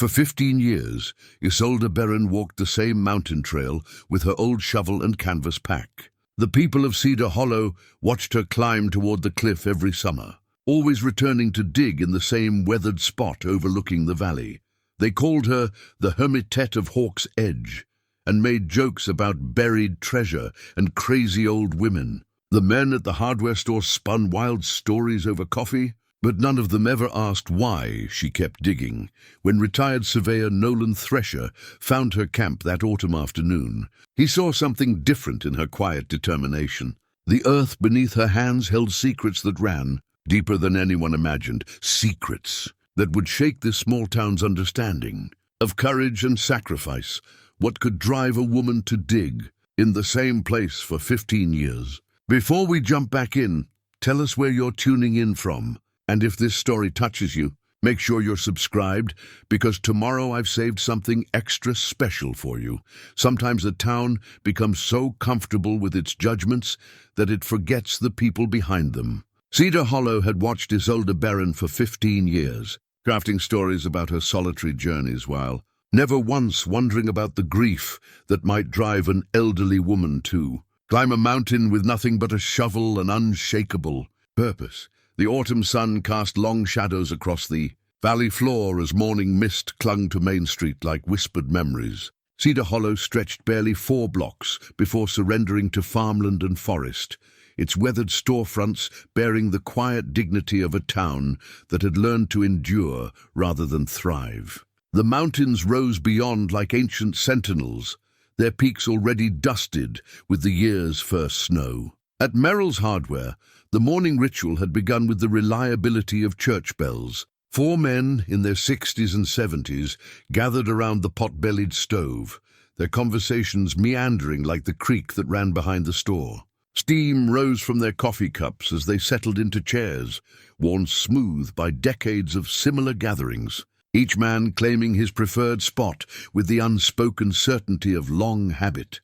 For 15 years, Isolde Berrin walked the same mountain trail with her old shovel and canvas pack. The people of Cedar Hollow watched her climb toward the cliff every summer, always returning to dig in the same weathered spot overlooking the valley. They called her the Hermitette of Hawk's Edge and made jokes about buried treasure and crazy old women. The men at the hardware store spun wild stories over coffee, but none of them ever asked why she kept digging. When retired surveyor Nolan Thresher found her camp that autumn afternoon, he saw something different in her quiet determination. The earth beneath her hands held secrets that ran deeper than anyone imagined, secrets that would shake this small town's understanding of courage and sacrifice. What could drive a woman to dig in the same place for 15 years? Before we jump back in, tell us where you're tuning in from. And if this story touches you, make sure you're subscribed, because tomorrow I've saved something extra special for you. Sometimes a town becomes so comfortable with its judgments that it forgets the people behind them. Cedar Hollow had watched Isolde Berrin for 15 years, crafting stories about her solitary journeys while never once wondering about the grief that might drive an elderly woman to climb a mountain with nothing but a shovel and unshakable purpose. The autumn sun cast long shadows across the valley floor as morning mist clung to Main Street like whispered memories. Cedar Hollow stretched barely 4 blocks before surrendering to farmland and forest, its weathered storefronts bearing the quiet dignity of a town that had learned to endure rather than thrive. The mountains rose beyond like ancient sentinels, their peaks already dusted with the year's first snow. At Merrill's Hardware, the morning ritual had begun with the reliability of church bells. 4 men in their 60s and 70s gathered around the pot-bellied stove, their conversations meandering like the creek that ran behind the store. Steam rose from their coffee cups as they settled into chairs, worn smooth by decades of similar gatherings, each man claiming his preferred spot with the unspoken certainty of long habit.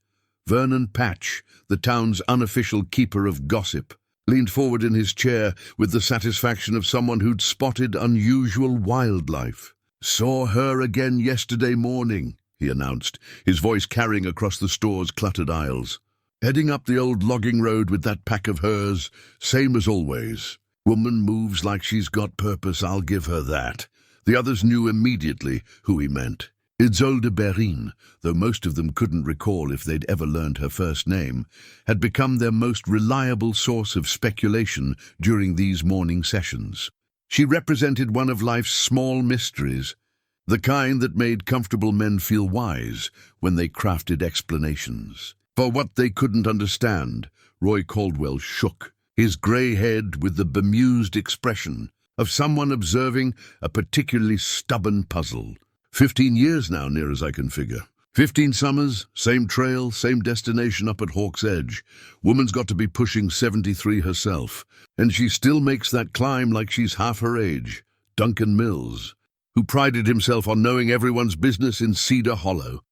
Vernon Patch, the town's unofficial keeper of gossip, leaned forward in his chair with the satisfaction of someone who'd spotted unusual wildlife. "Saw her again yesterday morning," he announced, his voice carrying across the store's cluttered aisles. "Heading up the old logging road with that pack of hers, same as always. Woman moves like she's got purpose, I'll give her that." The others knew immediately who he meant. Isolde Berrin, though most of them couldn't recall if they'd ever learned her first name, had become their most reliable source of speculation during these morning sessions. She represented one of life's small mysteries, the kind that made comfortable men feel wise when they crafted explanations. For what they couldn't understand, Roy Caldwell shook, his grey head with the bemused expression of someone observing a particularly stubborn puzzle. 15 years now, near as I can figure. 15 summers, same trail, same destination up at Hawk's Edge. Woman's got to be pushing 73 herself, and she still makes that climb like she's half her age. Duncan Mills, who prided himself on knowing everyone's business in Cedar Hollow,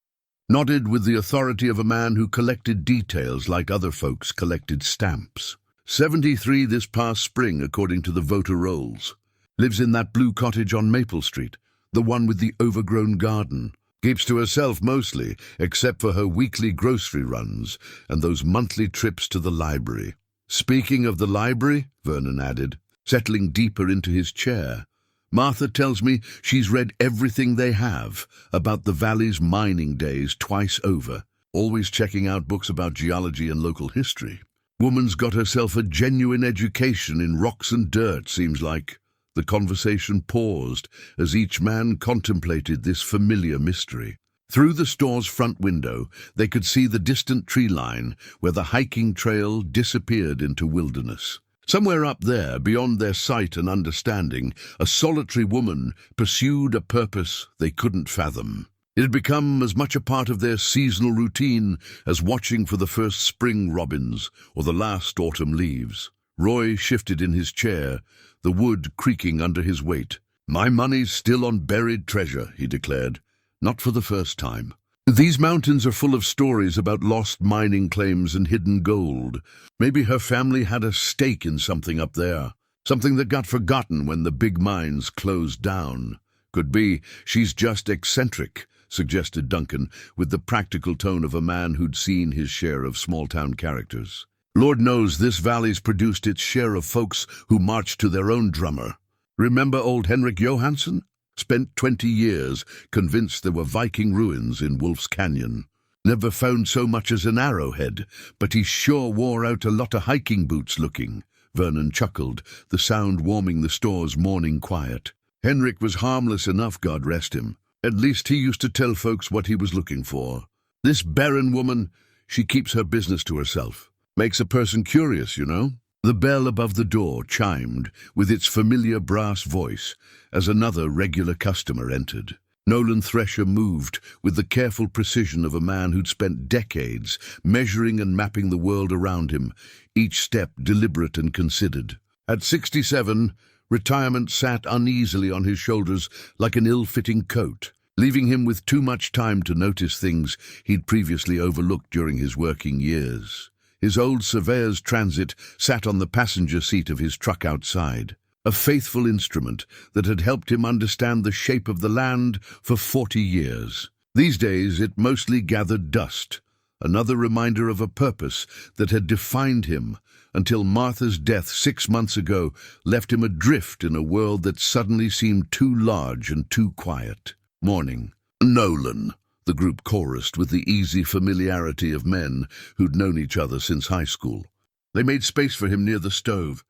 nodded with the authority of a man who collected details like other folks collected stamps. 73 this past spring, according to the voter rolls. Lives in that blue cottage on Maple Street, the one with the overgrown garden. Keeps to herself mostly, except for her weekly grocery runs and those monthly trips to the library. "Speaking of the library," Vernon added, settling deeper into his chair, "Martha tells me she's read everything they have about the valley's mining days twice over, always checking out books about geology and local history. Woman's got herself a genuine education in rocks and dirt, seems like." The conversation paused as each man contemplated this familiar mystery. Through the store's front window, they could see the distant tree line where the hiking trail disappeared into wilderness. Somewhere up there, beyond their sight and understanding, a solitary woman pursued a purpose they couldn't fathom. It had become as much a part of their seasonal routine as watching for the first spring robins or the last autumn leaves. Roy shifted in his chair, the wood creaking under his weight. "My money's still on buried treasure," he declared, not for the first time. "These mountains are full of stories about lost mining claims and hidden gold. Maybe her family had a stake in something up there, something that got forgotten when the big mines closed down." Could be she's just eccentric, suggested Duncan, with the practical tone of a man who'd seen his share of small-town characters. Lord knows this valley's produced its share of folks who march to their own drummer. Remember old Henrik Johansson? Spent 20 years convinced there were Viking ruins in Wolf's Canyon. Never found so much as an arrowhead, but he sure wore out a lot of hiking boots looking. Vernon chuckled, the sound warming the store's morning quiet. Henrik was harmless enough, God rest him. At least he used to tell folks what he was looking for. This Berrin woman, she keeps her business to herself. Makes a person curious, you know. The bell above the door chimed with its familiar brass voice as another regular customer entered. Nolan Thresher moved with the careful precision of a man who'd spent decades measuring and mapping the world around him, each step deliberate and considered. At 67, retirement sat uneasily on his shoulders like an ill-fitting coat, leaving him with too much time to notice things he'd previously overlooked during his working years. His old surveyor's transit sat on the passenger seat of his truck outside, a faithful instrument that had helped him understand the shape of the land for 40 years. These days it mostly gathered dust, another reminder of a purpose that had defined him until Martha's death 6 months ago left him adrift in a world that suddenly seemed too large and too quiet. Morning. Nolan, the group chorused with the easy familiarity of men who'd known each other since high school. They made space for him near the stove,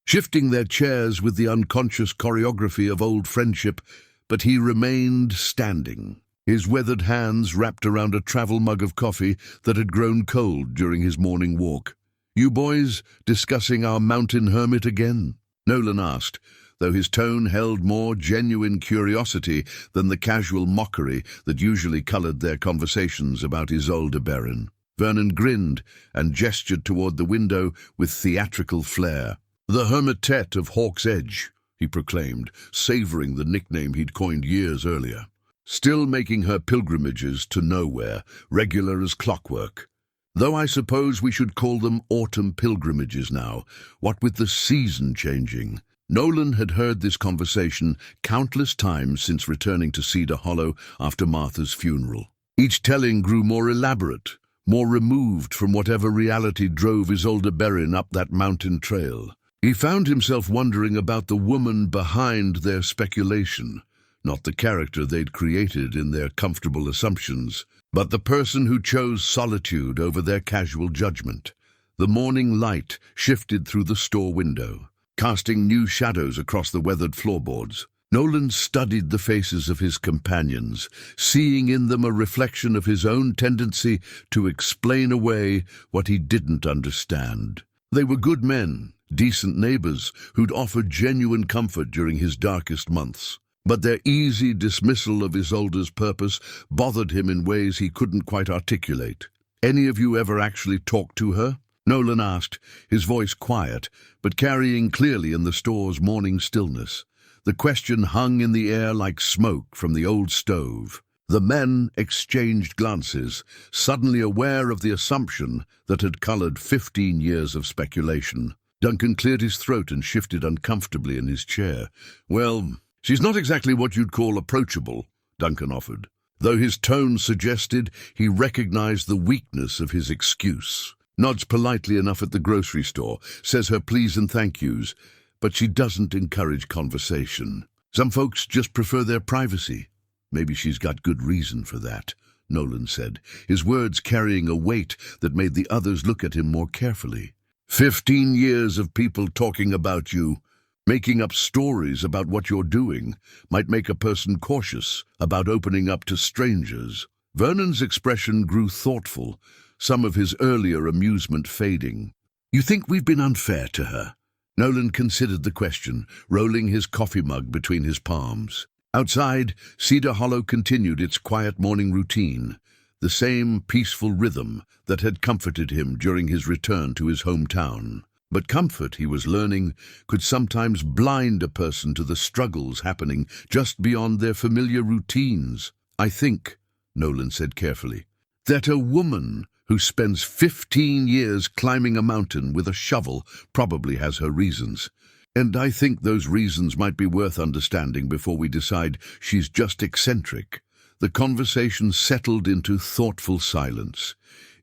shifting their chairs with the unconscious choreography of old friendship, but he remained standing, his weathered hands wrapped around a travel mug of coffee that had grown cold during his morning walk. "You boys discussing our mountain hermit again?" Nolan asked, though his tone held more genuine curiosity than the casual mockery that usually colored their conversations about Isolde Berrin. Vernon grinned and gestured toward the window with theatrical flair. "The Hermitette of Hawk's Edge," he proclaimed, savoring the nickname he'd coined years earlier. "Still making her pilgrimages to nowhere, regular as clockwork. Though I suppose we should call them autumn pilgrimages now, what with the season changing." Nolan had heard this conversation countless times since returning to Cedar Hollow after Martha's funeral. Each telling grew more elaborate, more removed from whatever reality drove Isolde Berrin up that mountain trail. He found himself wondering about the woman behind their speculation, not the character they'd created in their comfortable assumptions, but the person who chose solitude over their casual judgment. The morning light shifted through the store window, casting new shadows across the weathered floorboards. Nolan studied the faces of his companions, seeing in them a reflection of his own tendency to explain away what he didn't understand. They were good men, decent neighbors who'd offered genuine comfort during his darkest months. But their easy dismissal of Isolde's purpose bothered him in ways he couldn't quite articulate. "Any of you ever actually talked to her?" Nolan asked, his voice quiet, but carrying clearly in the store's morning stillness. The question hung in the air like smoke from the old stove. The men exchanged glances, suddenly aware of the assumption that had colored 15 years of speculation. Duncan cleared his throat and shifted uncomfortably in his chair. "Well, she's not exactly what you'd call approachable," Duncan offered, though his tone suggested he recognized the weakness of his excuse. "Nods politely enough at the grocery store, says her please and thank yous, but she doesn't encourage conversation. Some folks just prefer their privacy. Maybe she's got good reason for that," Nolan said, his words carrying a weight that made the others look at him more carefully. 15 years of people talking about you, making up stories about what you're doing, might make a person cautious about opening up to strangers." Vernon's expression grew thoughtful, some of his earlier amusement fading. "You think we've been unfair to her?" Nolan considered the question, rolling his coffee mug between his palms. Outside, Cedar Hollow continued its quiet morning routine, the same peaceful rhythm that had comforted him during his return to his hometown. But comfort, he was learning, could sometimes blind a person to the struggles happening just beyond their familiar routines. "I think," Nolan said carefully, "that a woman who spends 15 years climbing a mountain with a shovel probably has her reasons. And I think those reasons might be worth understanding before we decide she's just eccentric. The conversation settled into thoughtful silence,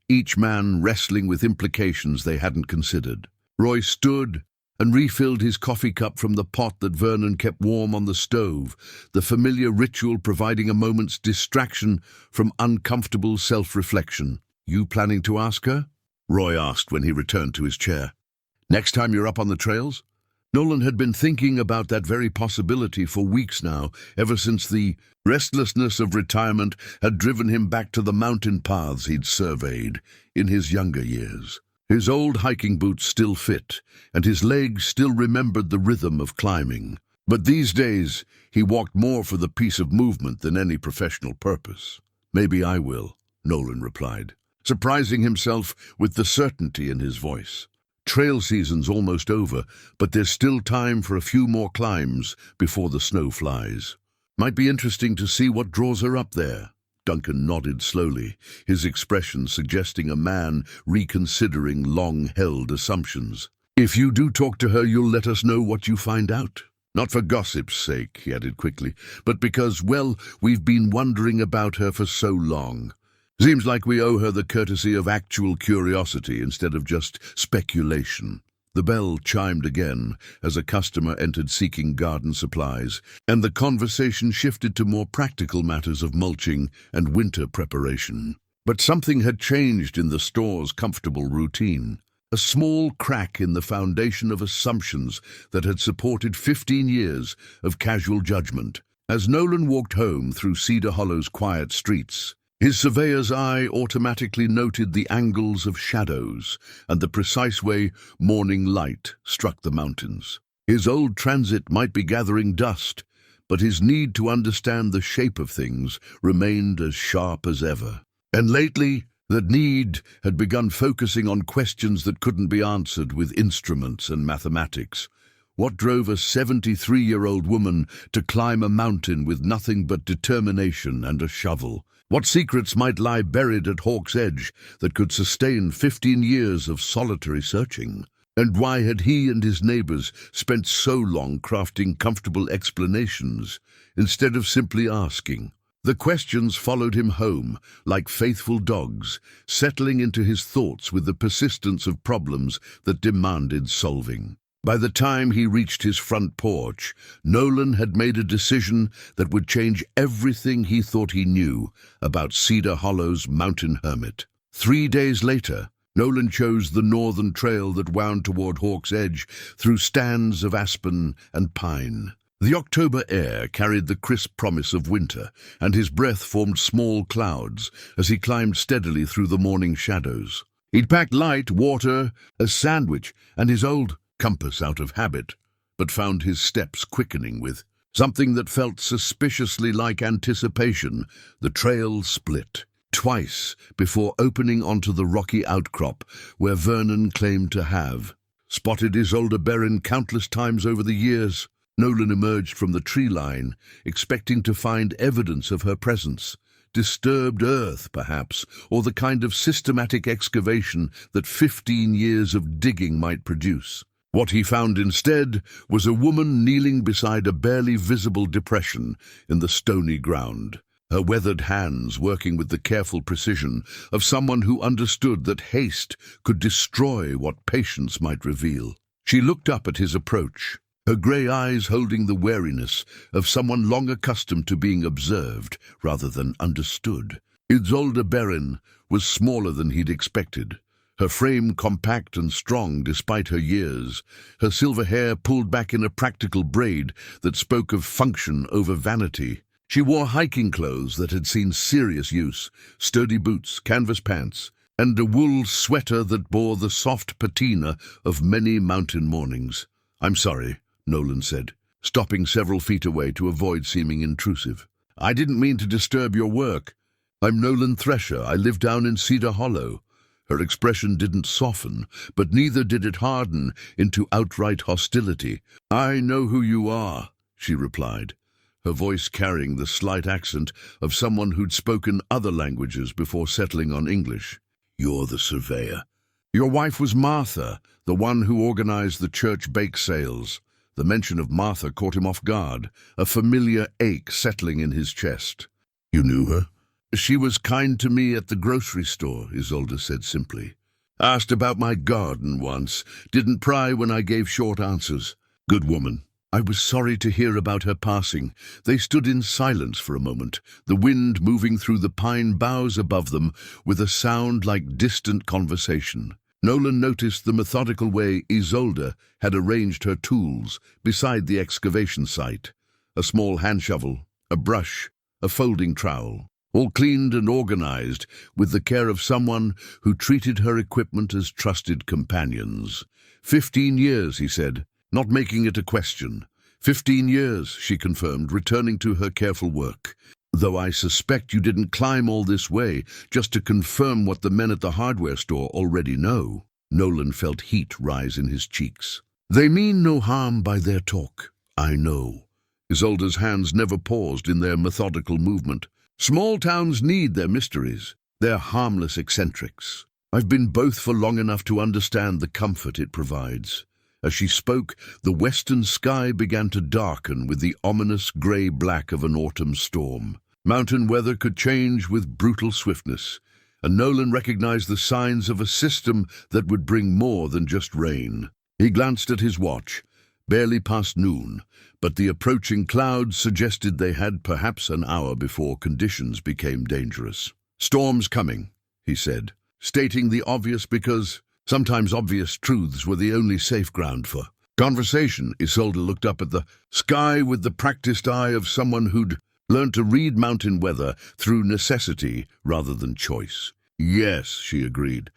each man wrestling with implications they hadn't considered. Roy stood and refilled his coffee cup from the pot that Vernon kept warm on the stove, the familiar ritual providing a moment's distraction from uncomfortable self-reflection. "You planning to ask her?" Roy asked when he returned to his chair. "Next time you're up on the trails?" Nolan had been thinking about that very possibility for weeks now, ever since the restlessness of retirement had driven him back to the mountain paths he'd surveyed in his younger years. His old hiking boots still fit, and his legs still remembered the rhythm of climbing. But these days, he walked more for the peace of movement than any professional purpose. "Maybe I will," Nolan replied, surprising himself with the certainty in his voice. Trail season's almost over, but there's still time for a few more climbs before the snow flies. "Might be interesting to see what draws her up there." Duncan nodded slowly, his expression suggesting a man reconsidering long-held assumptions. "If you do talk to her, you'll let us know what you find out? Not for gossip's sake," he added quickly, "but because, well, we've been wondering about her for so long. Seems like we owe her the courtesy of actual curiosity instead of just speculation." The bell chimed again as a customer entered seeking garden supplies, and the conversation shifted to more practical matters of mulching and winter preparation. But something had changed in the store's comfortable routine. A small crack in the foundation of assumptions that had supported 15 years of casual judgment. As Nolan walked home through Cedar Hollow's quiet streets, his surveyor's eye automatically noted the angles of shadows and the precise way morning light struck the mountains. His old transit might be gathering dust, but his need to understand the shape of things remained as sharp as ever. And lately, that need had begun focusing on questions that couldn't be answered with instruments and mathematics. What drove a 73-year-old woman to climb a mountain with nothing but determination and a shovel? What secrets might lie buried at Hawk's Edge that could sustain 15 years of solitary searching? And why had he and his neighbors spent so long crafting comfortable explanations instead of simply asking? The questions followed him home like faithful dogs, settling into his thoughts with the persistence of problems that demanded solving. By the time he reached his front porch, Nolan had made a decision that would change everything he thought he knew about Cedar Hollow's mountain hermit. 3 days later, Nolan chose the northern trail that wound toward Hawk's Edge through stands of aspen and pine. The October air carried the crisp promise of winter, and his breath formed small clouds as he climbed steadily through the morning shadows. He'd packed light, water, a sandwich, and his old compass out of habit, but found his steps quickening with something that felt suspiciously like anticipation. The trail split twice before opening onto the rocky outcrop where Vernon claimed to have spotted Isolde Berrin countless times over the years. Nolan emerged from the tree line, expecting to find evidence of her presence. Disturbed earth, perhaps, or the kind of systematic excavation that 15 years of digging might produce. What he found instead was a woman kneeling beside a barely visible depression in the stony ground, her weathered hands working with the careful precision of someone who understood that haste could destroy what patience might reveal. She looked up at his approach, her grey eyes holding the wariness of someone long accustomed to being observed rather than understood. Isolde Berrin was smaller than he'd expected, her frame compact and strong despite her years, her silver hair pulled back in a practical braid that spoke of function over vanity. She wore hiking clothes that had seen serious use, sturdy boots, canvas pants, and a wool sweater that bore the soft patina of many mountain mornings. "I'm sorry," Nolan said, stopping several feet away to avoid seeming intrusive. "I didn't mean to disturb your work. I'm Nolan Thresher. I live down in Cedar Hollow." Her expression didn't soften, but neither did it harden into outright hostility. "I know who you are," she replied, her voice carrying the slight accent of someone who'd spoken other languages before settling on English. "You're the surveyor. Your wife was Martha, the one who organized the church bake sales." The mention of Martha caught him off guard, a familiar ache settling in his chest. "You knew her?" "She was kind to me at the grocery store," Isolde said simply. "Asked about my garden once, didn't pry when I gave short answers. Good woman." I was sorry to hear about her passing. They stood in silence for a moment, the wind moving through the pine boughs above them with a sound like distant conversation. Nolan noticed the methodical way Isolde had arranged her tools beside the excavation site. A small hand shovel, a brush, a folding trowel, all cleaned and organized with the care of someone who treated her equipment as trusted companions. 15 years, he said, not making it a question. 15 years, she confirmed, returning to her careful work. "Though I suspect you didn't climb all this way just to confirm what the men at the hardware store already know." Nolan felt heat rise in his cheeks. "They mean no harm by their talk, I know." Isolde's hands never paused in their methodical movement. "Small towns need their mysteries. They're harmless eccentrics. I've been both for long enough to understand the comfort it provides." As she spoke, the western sky began to darken with the ominous grey-black of an autumn storm. Mountain weather could change with brutal swiftness, and Nolan recognized the signs of a system that would bring more than just rain. He glanced at his watch, barely past noon, but the approaching clouds suggested they had perhaps an hour before conditions became dangerous. "Storm's coming," he said, stating the obvious because sometimes obvious truths were the only safe ground for conversation. Isolde looked up at the sky with the practiced eye of someone who'd learned to read mountain weather through necessity rather than choice. "Yes," she agreed.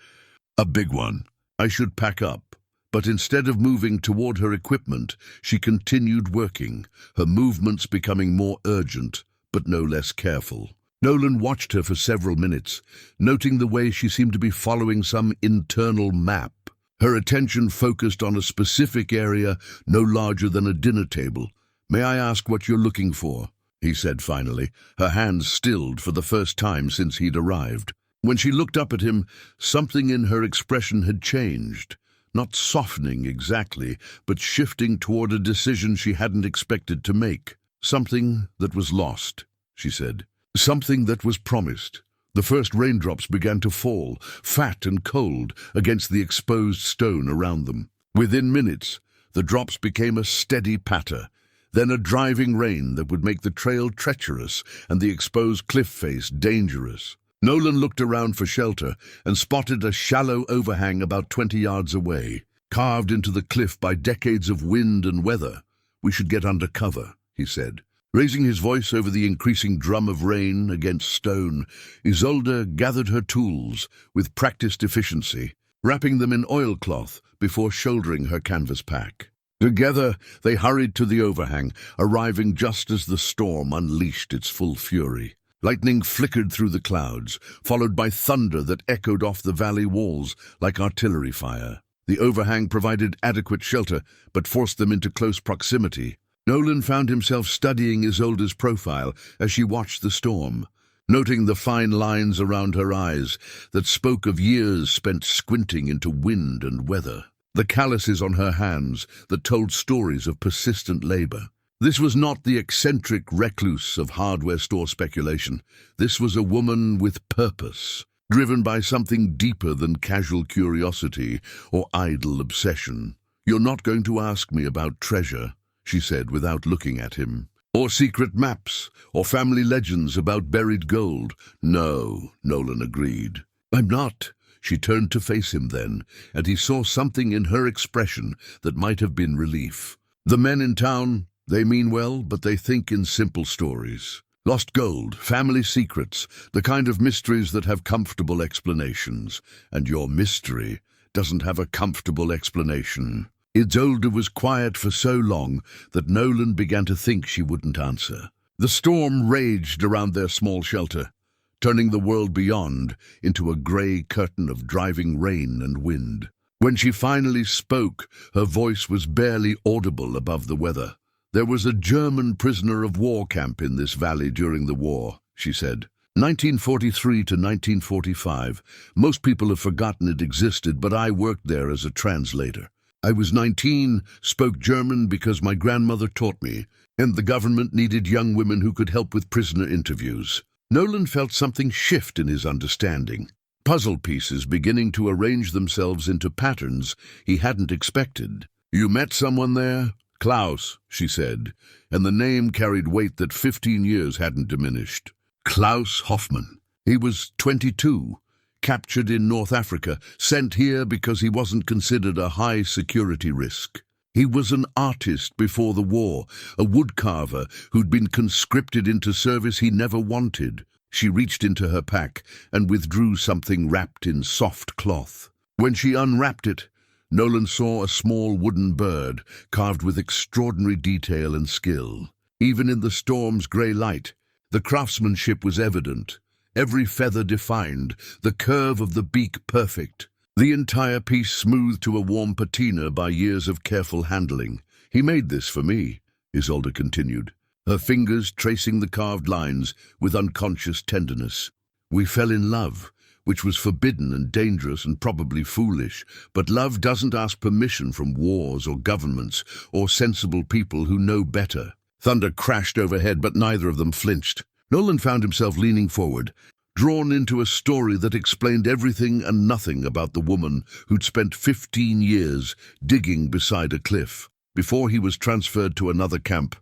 "A big one. I should pack up." But instead of moving toward her equipment, she continued working, her movements becoming more urgent, but no less careful. Nolan watched her for several minutes, noting the way she seemed to be following some internal map. Her attention focused on a specific area no larger than a dinner table. "May I ask what you're looking for?" he said finally, her hands stilled for the first time since he'd arrived. When she looked up at him, something in her expression had changed. Not softening exactly, but shifting toward a decision she hadn't expected to make. "Something that was lost," she said. "Something that was promised." The first raindrops began to fall, fat and cold, against the exposed stone around them. Within minutes, the drops became a steady patter, then a driving rain that would make the trail treacherous and the exposed cliff face dangerous. Nolan looked around for shelter and spotted a shallow overhang about 20 yards away, carved into the cliff by decades of wind and weather. "We should get under cover," he said. Raising his voice over the increasing drum of rain against stone, Isolde gathered her tools with practiced efficiency, wrapping them in oilcloth before shouldering her canvas pack. Together, they hurried to the overhang, arriving just as the storm unleashed its full fury. Lightning flickered through the clouds, followed by thunder that echoed off the valley walls like artillery fire. The overhang provided adequate shelter, but forced them into close proximity. Nolan found himself studying Isolde's profile as she watched the storm, noting the fine lines around her eyes that spoke of years spent squinting into wind and weather, the calluses on her hands that told stories of persistent labor. This was not the eccentric recluse of hardware store speculation. This was a woman with purpose, driven by something deeper than casual curiosity or idle obsession. "You're not going to ask me about treasure," she said without looking at him, "or secret maps, or family legends about buried gold." "No," Nolan agreed. "I'm not." She turned to face him then, and he saw something in her expression that might have been relief. "The men in town, they mean well, but they think in simple stories. Lost gold, family secrets, the kind of mysteries that have comfortable explanations. And your mystery doesn't have a comfortable explanation." Isolde was quiet for so long that Nolan began to think she wouldn't answer. The storm raged around their small shelter, turning the world beyond into a grey curtain of driving rain and wind. When she finally spoke, her voice was barely audible above the weather. "There was a German prisoner of war camp in this valley during the war," she said. 1943 to 1945. Most people have forgotten it existed, but I worked there as a translator. I was 19, spoke German because my grandmother taught me, and the government needed young women who could help with prisoner interviews. Nolan felt something shift in his understanding. Puzzle pieces beginning to arrange themselves into patterns he hadn't expected. "You met someone there?" "Klaus," she said, and the name carried weight that 15 years hadn't diminished. Klaus Hoffman. He was 22, captured in North Africa, sent here because he wasn't considered a high-security risk. He was an artist before the war, a woodcarver who'd been conscripted into service he never wanted. She reached into her pack and withdrew something wrapped in soft cloth. When she unwrapped it, Nolan saw a small wooden bird carved with extraordinary detail and skill. Even in the storm's grey light, the craftsmanship was evident. Every feather defined, the curve of the beak perfect. The entire piece smoothed to a warm patina by years of careful handling. "He made this for me," Isolde continued, her fingers tracing the carved lines with unconscious tenderness. "We fell in love, which was forbidden and dangerous and probably foolish, but love doesn't ask permission from wars or governments or sensible people who know better." Thunder crashed overhead, but neither of them flinched. Nolan found himself leaning forward, drawn into a story that explained everything and nothing about the woman who'd spent 15 years digging beside a cliff. Before he was transferred to another camp,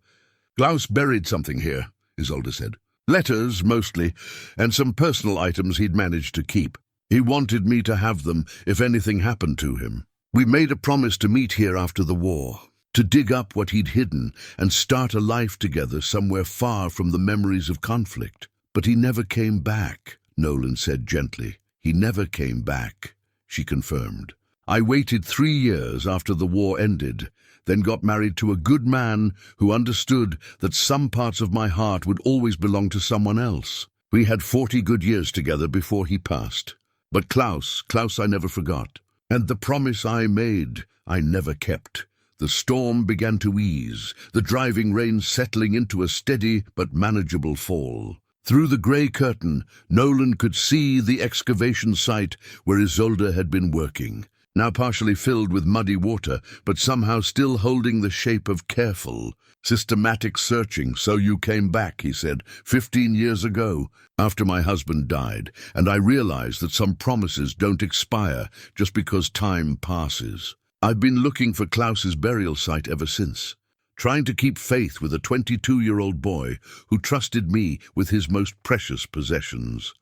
"Klaus buried something here," Isolde said. "Letters, mostly, and some personal items he'd managed to keep. He wanted me to have them if anything happened to him. We made a promise to meet here after the war, to dig up what he'd hidden and start a life together somewhere far from the memories of conflict. But he never came back," Nolan said gently. "He never came back," she confirmed. "I waited 3 years after the war ended, then got married to a good man who understood that some parts of my heart would always belong to someone else. We had 40 good years together before he passed. But Klaus I never forgot. And the promise I made, I never kept." The storm began to ease, the driving rain settling into a steady but manageable fall. Through the grey curtain, Nolan could see the excavation site where Isolde had been working, now partially filled with muddy water, but somehow still holding the shape of careful, systematic searching. "So you came back," he said, 15 years ago, after my husband died, and I realized that some promises don't expire just because time passes. I've been looking for Klaus's burial site ever since, trying to keep faith with a 22-year-old boy who trusted me with his most precious possessions."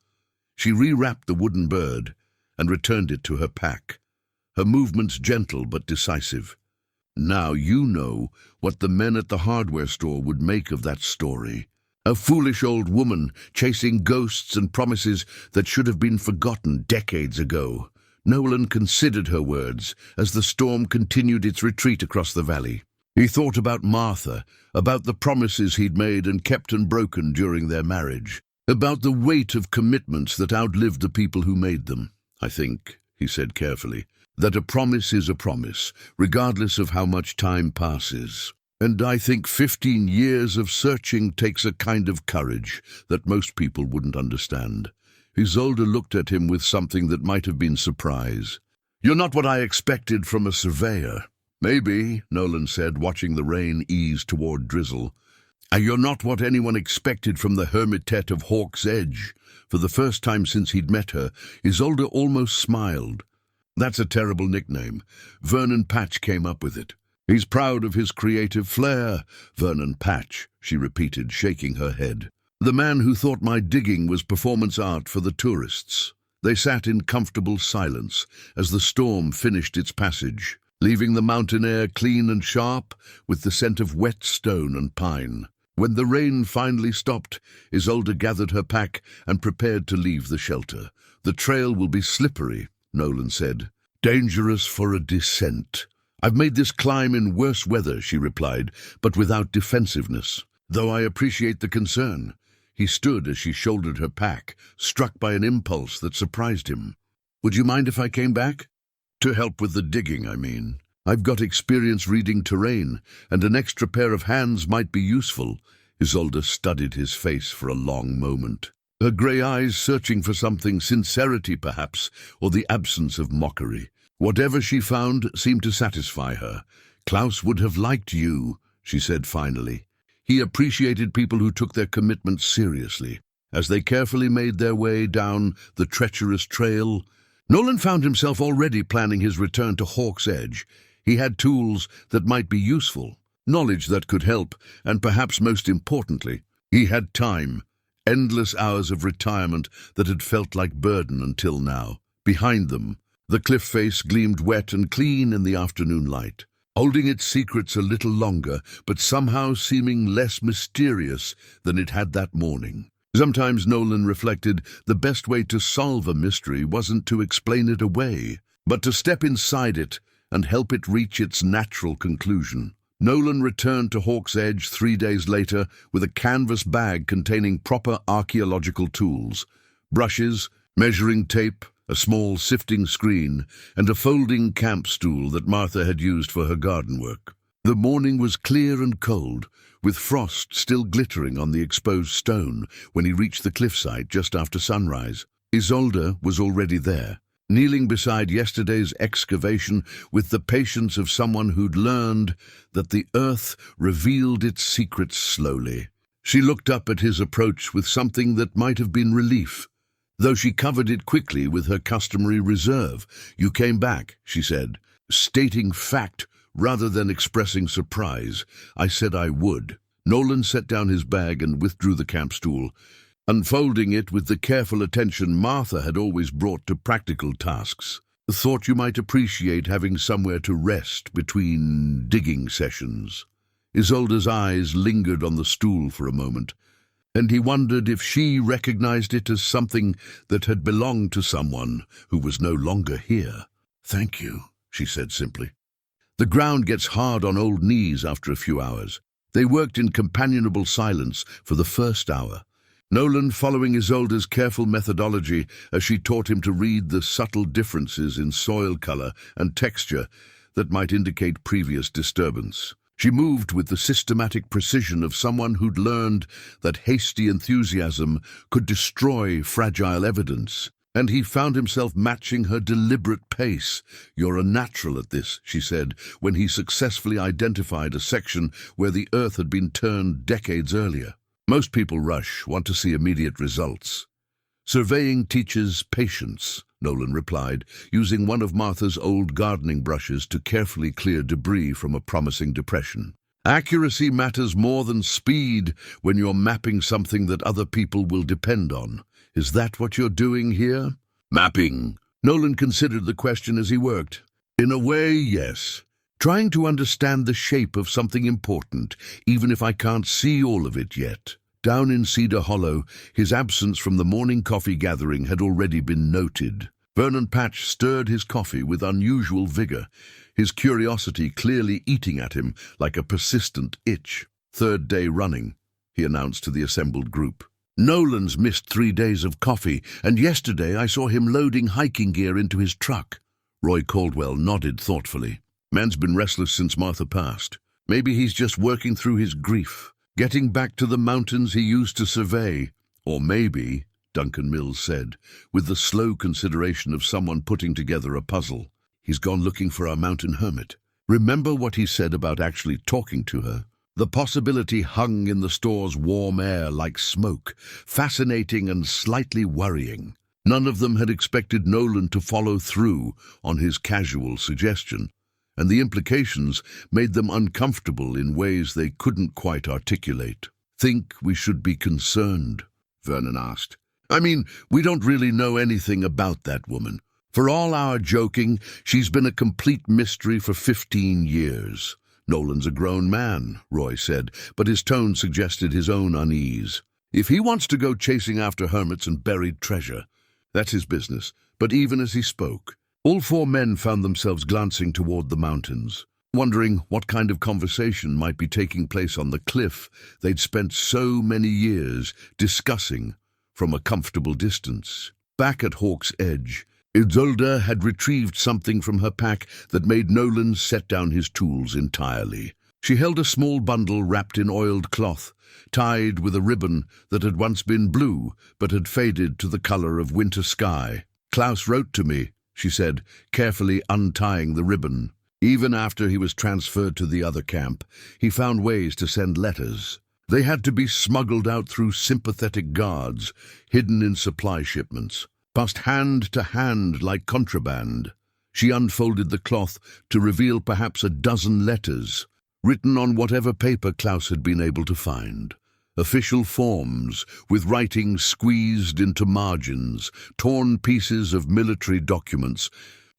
She rewrapped the wooden bird and returned it to her pack, her movements gentle but decisive. "Now you know what the men at the hardware store would make of that story. A foolish old woman chasing ghosts and promises that should have been forgotten decades ago." Nolan considered her words as the storm continued its retreat across the valley. He thought about Martha, about the promises he'd made and kept unbroken during their marriage, about the weight of commitments that outlived the people who made them. "I think," he said carefully, "that a promise is a promise, regardless of how much time passes. And I think 15 years of searching takes a kind of courage that most people wouldn't understand." Isolde looked at him with something that might have been surprise. "You're not what I expected from a surveyor." "Maybe," Nolan said, watching the rain ease toward drizzle. "You're not what anyone expected from the Hermitette of Hawk's Edge." For the first time since he'd met her, Isolde almost smiled. "That's a terrible nickname. Vernon Patch came up with it. He's proud of his creative flair." "Vernon Patch," she repeated, shaking her head. "The man who thought my digging was performance art for the tourists." They sat in comfortable silence as the storm finished its passage, leaving the mountain air clean and sharp with the scent of wet stone and pine. When the rain finally stopped, Isolde gathered her pack and prepared to leave the shelter. "The trail will be slippery," Nolan said. "Dangerous for a descent." "I've made this climb in worse weather," she replied, but without defensiveness. "Though I appreciate the concern." He stood as she shouldered her pack, struck by an impulse that surprised him. "Would you mind if I came back?" "To help with the digging, I mean. I've got experience reading terrain, and an extra pair of hands might be useful." Isolde studied his face for a long moment, her grey eyes searching for something, sincerity perhaps, or the absence of mockery. Whatever she found seemed to satisfy her. "Klaus would have liked you," she said finally. He appreciated people who took their commitments seriously. As they carefully made their way down the treacherous trail, Nolan found himself already planning his return to Hawk's Edge. He had tools that might be useful, knowledge that could help, and perhaps most importantly, he had time. Endless hours of retirement that had felt like burden until now. Behind them, the cliff face gleamed wet and clean in the afternoon light, holding its secrets a little longer, but somehow seeming less mysterious than it had that morning. Sometimes, Nolan reflected, the best way to solve a mystery wasn't to explain it away, but to step inside it and help it reach its natural conclusion. Nolan returned to Hawk's Edge 3 days later with a canvas bag containing proper archaeological tools: brushes, measuring tape, a small sifting screen, and a folding camp stool that Martha had used for her garden work. The morning was clear and cold, with frost still glittering on the exposed stone when he reached the cliffside just after sunrise. Isolde was already there, kneeling beside yesterday's excavation with the patience of someone who'd learned that the earth revealed its secrets slowly. She looked up at his approach with something that might have been relief, though she covered it quickly with her customary reserve. "You came back," she said, stating fact rather than expressing surprise. "I said I would." Nolan set down his bag and withdrew the camp stool, unfolding it with the careful attention Martha had always brought to practical tasks. "Thought you might appreciate having somewhere to rest between digging sessions." Isolde's eyes lingered on the stool for a moment, and he wondered if she recognized it as something that had belonged to someone who was no longer here. "Thank you," she said simply. The ground gets hard on old knees after a few hours. They worked in companionable silence for the first hour, Nolan following Isolde's careful methodology as she taught him to read the subtle differences in soil color and texture that might indicate previous disturbance. She moved with the systematic precision of someone who'd learned that hasty enthusiasm could destroy fragile evidence, and he found himself matching her deliberate pace. "You're a natural at this," she said, when he successfully identified a section where the earth had been turned decades earlier. "Most people rush, want to see immediate results." "Surveying teaches patience," Nolan replied, using one of Martha's old gardening brushes to carefully clear debris from a promising depression. "Accuracy matters more than speed when you're mapping something that other people will depend on. Is that what you're doing here?" "Mapping." Nolan considered the question as he worked. "In a way, yes. Trying to understand the shape of something important, even if I can't see all of it yet." Down in Cedar Hollow, his absence from the morning coffee gathering had already been noted. Vernon Patch stirred his coffee with unusual vigor, his curiosity clearly eating at him like a persistent itch. "Third day running," he announced to the assembled group. "Nolan's missed 3 days of coffee, and yesterday I saw him loading hiking gear into his truck." Roy Caldwell nodded thoughtfully. "Man's been restless since Martha passed. Maybe he's just working through his grief, getting back to the mountains he used to survey. Or maybe," Duncan Mills said, with the slow consideration of someone putting together a puzzle, "he's gone looking for our mountain hermit. Remember what he said about actually talking to her? The possibility hung in the store's warm air like smoke, fascinating and slightly worrying. None of them had expected Nolan to follow through on his casual suggestion, and the implications made them uncomfortable in ways they couldn't quite articulate. "Think we should be concerned?" Vernon asked. "I mean, we don't really know anything about that woman. For all our joking, she's been a complete mystery for 15 years. "Nolan's a grown man," Roy said, but his tone suggested his own unease. "If he wants to go chasing after hermits and buried treasure, that's his business." But even as he spoke, all 4 men found themselves glancing toward the mountains, wondering what kind of conversation might be taking place on the cliff they'd spent so many years discussing from a comfortable distance. Back at Hawk's Edge, Isolde had retrieved something from her pack that made Nolan set down his tools entirely. She held a small bundle wrapped in oiled cloth, tied with a ribbon that had once been blue but had faded to the color of winter sky. "Klaus wrote to me," she said, carefully untying the ribbon. Even after he was transferred to the other camp, he found ways to send letters. They had to be smuggled out through sympathetic guards, hidden in supply shipments, passed hand to hand like contraband. She unfolded the cloth to reveal perhaps a dozen letters, written on whatever paper Klaus had been able to find. Official forms, with writing squeezed into margins, torn pieces of military documents,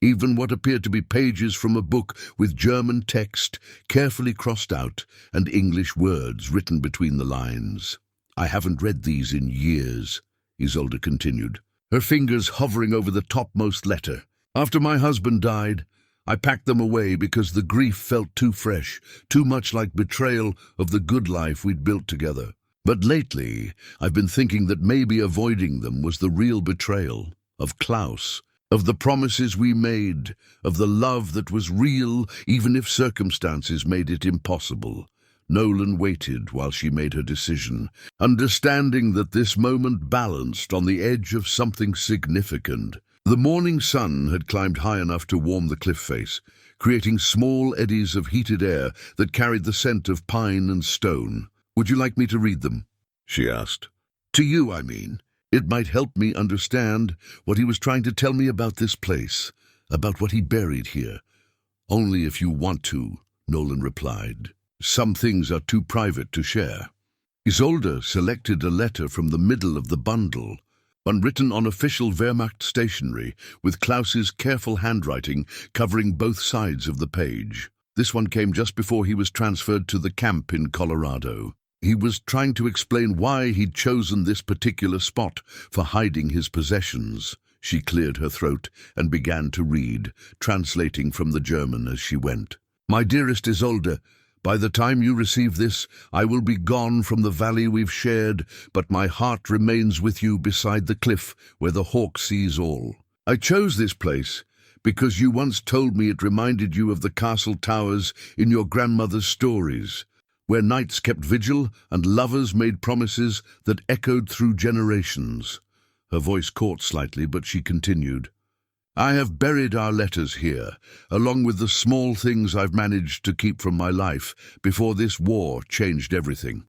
even what appeared to be pages from a book with German text carefully crossed out and English words written between the lines. "I haven't read these in years," Isolde continued, her fingers hovering over the topmost letter. "After my husband died, I packed them away because the grief felt too fresh, too much like betrayal of the good life we'd built together. But lately, I've been thinking that maybe avoiding them was the real betrayal of Klaus, of the promises we made, of the love that was real even if circumstances made it impossible." Nolan waited while she made her decision, understanding that this moment balanced on the edge of something significant. The morning sun had climbed high enough to warm the cliff face, creating small eddies of heated air that carried the scent of pine and stone. "Would you like me to read them?" she asked. "To you, I mean. It might help me understand what he was trying to tell me about this place, about what he buried here." "Only if you want to," Nolan replied. "Some things are too private to share." Isolde selected a letter from the middle of the bundle, one written on official Wehrmacht stationery, with Klaus's careful handwriting covering both sides of the page. This one came just before he was transferred to the camp in Colorado. He was trying to explain why he'd chosen this particular spot for hiding his possessions. She cleared her throat and began to read, translating from the German as she went. "My dearest Isolde, by the time you receive this, I will be gone from the valley we've shared, but my heart remains with you beside the cliff where the hawk sees all. I chose this place because you once told me it reminded you of the castle towers in your grandmother's stories, where knights kept vigil and lovers made promises that echoed through generations." Her voice caught slightly, but she continued. "I have buried our letters here, along with the small things I've managed to keep from my life before this war changed everything.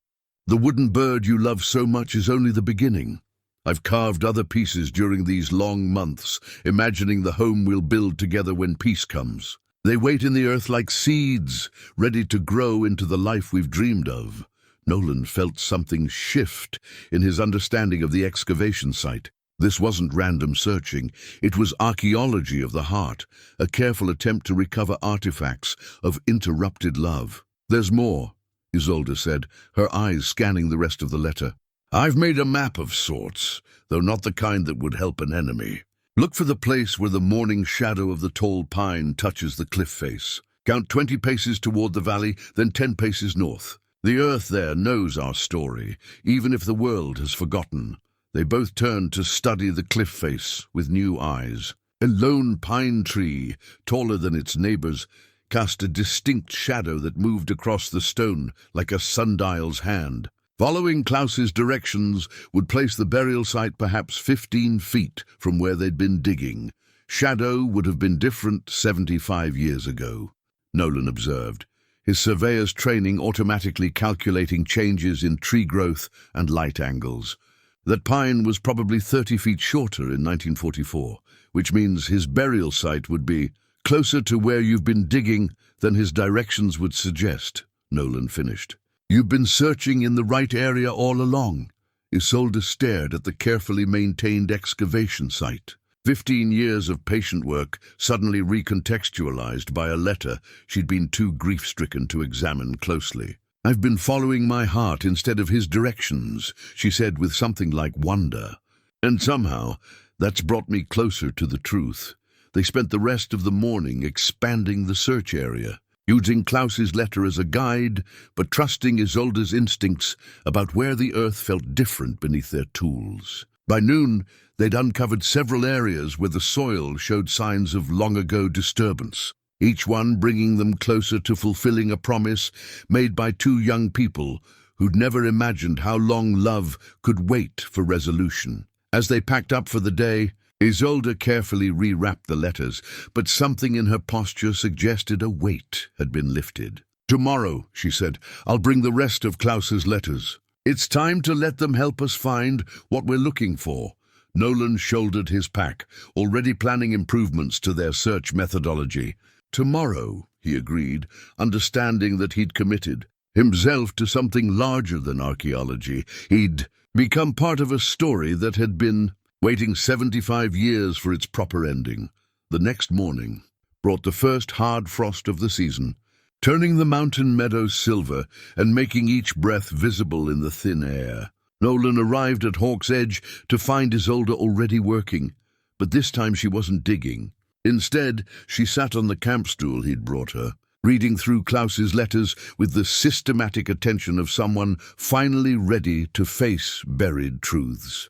The wooden bird you love so much is only the beginning. I've carved other pieces during these long months, imagining the home we'll build together when peace comes. They wait in the earth like seeds, ready to grow into the life we've dreamed of." Nolan felt something shift in his understanding of the excavation site. This wasn't random searching. It was archaeology of the heart, a careful attempt to recover artifacts of interrupted love. "There's more," Isolde said, her eyes scanning the rest of the letter. "I've made a map of sorts, though not the kind that would help an enemy. Look for the place where the morning shadow of the tall pine touches the cliff face. Count 20 paces toward the valley, then 10 paces north. The earth there knows our story, even if the world has forgotten." They both turned to study the cliff face with new eyes. A lone pine tree, taller than its neighbors, cast a distinct shadow that moved across the stone like a sundial's hand. Following Klaus's directions would place the burial site perhaps 15 feet from where they'd been digging. Shadow would have been different 75 years ago, Nolan observed, his surveyor's training automatically calculating changes in tree growth and light angles. That pine was probably 30 feet shorter in 1944, which means his burial site would be closer to where you've been digging than his directions would suggest, Nolan finished. "You've been searching in the right area all along." Isolde stared at the carefully maintained excavation site. 15 years of patient work suddenly recontextualized by a letter she'd been too grief-stricken to examine closely. "I've been following my heart instead of his directions," she said with something like wonder. "And somehow, that's brought me closer to the truth." They spent the rest of the morning expanding the search area, using Klaus's letter as a guide, but trusting Isolde's instincts about where the earth felt different beneath their tools. By noon, they'd uncovered several areas where the soil showed signs of long-ago disturbance, each one bringing them closer to fulfilling a promise made by two young people who'd never imagined how long love could wait for resolution. As they packed up for the day, Isolde carefully rewrapped the letters, but something in her posture suggested a weight had been lifted. "Tomorrow," she said, "I'll bring the rest of Klaus's letters. It's time to let them help us find what we're looking for." Nolan shouldered his pack, already planning improvements to their search methodology. "Tomorrow," he agreed, understanding that he'd committed himself to something larger than archaeology. He'd become part of a story that had been waiting 75 years for its proper ending. The next morning brought the first hard frost of the season, turning the mountain meadows silver and making each breath visible in the thin air. Nolan arrived at Hawk's Edge to find Isolde already working, but this time she wasn't digging. Instead, she sat on the camp stool he'd brought her, reading through Klaus's letters with the systematic attention of someone finally ready to face buried truths.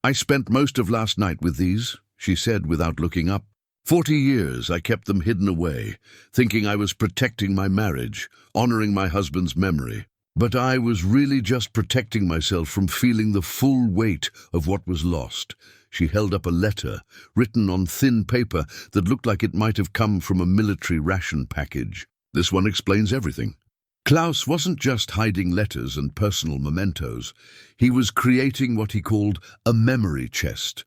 "I spent most of last night with these," she said without looking up. 40 years I kept them hidden away, thinking I was protecting my marriage, honoring my husband's memory. But I was really just protecting myself from feeling the full weight of what was lost." She held up a letter, written on thin paper that looked like it might have come from a military ration package. "This one explains everything." Klaus wasn't just hiding letters and personal mementos. He was creating what he called a memory chest,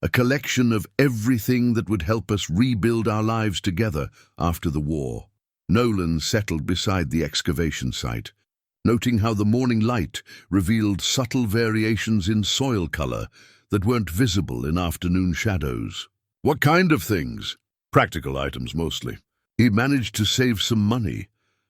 a collection of everything that would help us rebuild our lives together after the war. Nolan settled beside the excavation site, noting how the morning light revealed subtle variations in soil color that weren't visible in afternoon shadows. "What kind of things?" "Practical items, mostly." He managed to save some money.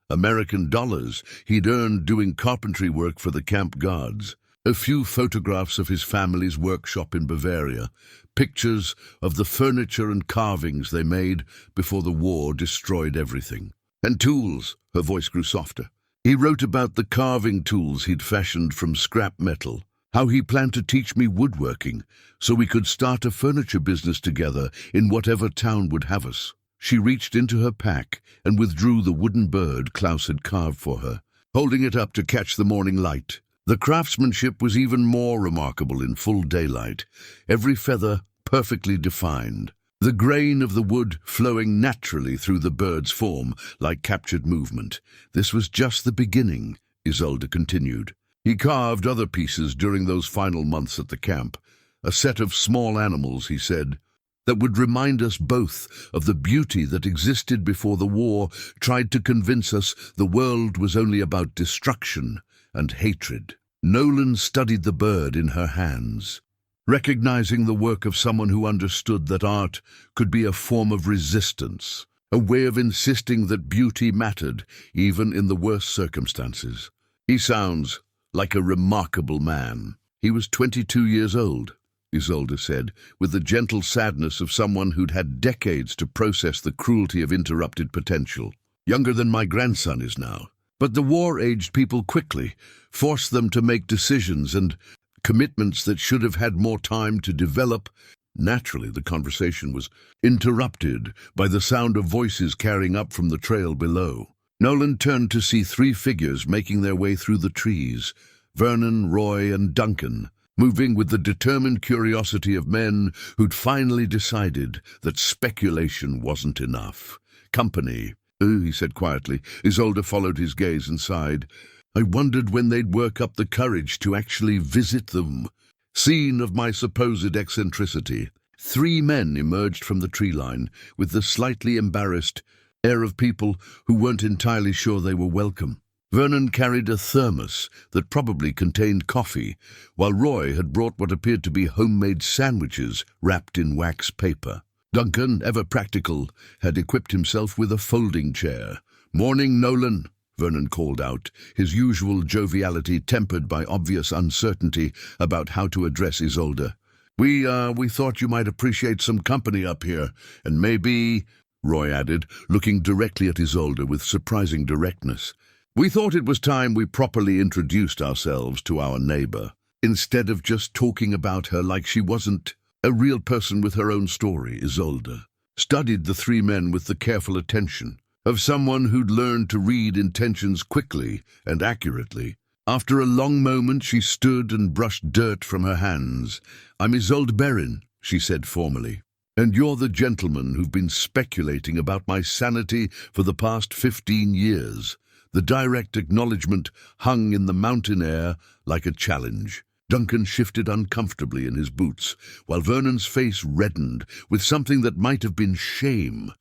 American dollars he'd earned doing carpentry work for the camp guards. A few photographs of his family's workshop in Bavaria, pictures of the furniture and carvings they made before the war destroyed everything. "And tools," her voice grew softer. He wrote about the carving tools he'd fashioned from scrap metal, how he planned to teach me woodworking so we could start a furniture business together in whatever town would have us. She reached into her pack and withdrew the wooden bird Klaus had carved for her, holding it up to catch the morning light. The craftsmanship was even more remarkable in full daylight, every feather perfectly defined, the grain of the wood flowing naturally through the bird's form like captured movement. "This was just the beginning," Isolde continued. "He carved other pieces during those final months at the camp, a set of small animals, he said, that would remind us both of the beauty that existed before the war tried to convince us the world was only about destruction and hatred." Nolan studied the bird in her hands, recognizing the work of someone who understood that art could be a form of resistance, a way of insisting that beauty mattered even in the worst circumstances. "He sounds like a remarkable man." "He was 22 years old, Isolde said, with the gentle sadness of someone who'd had decades to process the cruelty of interrupted potential. "Younger than my grandson is now. But the war aged people quickly, forced them to make decisions and commitments that should have had more time to develop." Naturally, the conversation was interrupted by the sound of voices carrying up from the trail below. Nolan turned to see 3 figures making their way through the trees, Vernon, Roy, and Duncan, moving with the determined curiosity of men who'd finally decided that speculation wasn't enough. "Company," he said quietly. Isolde followed his gaze and sighed. "I wondered when they'd work up the courage to actually visit them." Scene of my supposed eccentricity. 3 men emerged from the tree line with the slightly embarrassed air of people who weren't entirely sure they were welcome. Vernon carried a thermos that probably contained coffee, while Roy had brought what appeared to be homemade sandwiches wrapped in wax paper. Duncan, ever practical, had equipped himself with a folding chair. "Morning, Nolan," Vernon called out, his usual joviality tempered by obvious uncertainty about how to address Isolde. We thought you might appreciate some company up here, and maybe," Roy added, looking directly at Isolde with surprising directness, "we thought it was time we properly introduced ourselves to our neighbor, instead of just talking about her like she wasn't a real person with her own story." Isolde studied the 3 men with the careful attention of someone who'd learned to read intentions quickly and accurately. After a long moment, she stood and brushed dirt from her hands. "I'm Isolde Berrin," she said formally. "And you're the gentleman who've been speculating about my sanity for the past 15 years. The direct acknowledgement hung in the mountain air like a challenge. Duncan shifted uncomfortably in his boots, while Vernon's face reddened with something that might have been shame.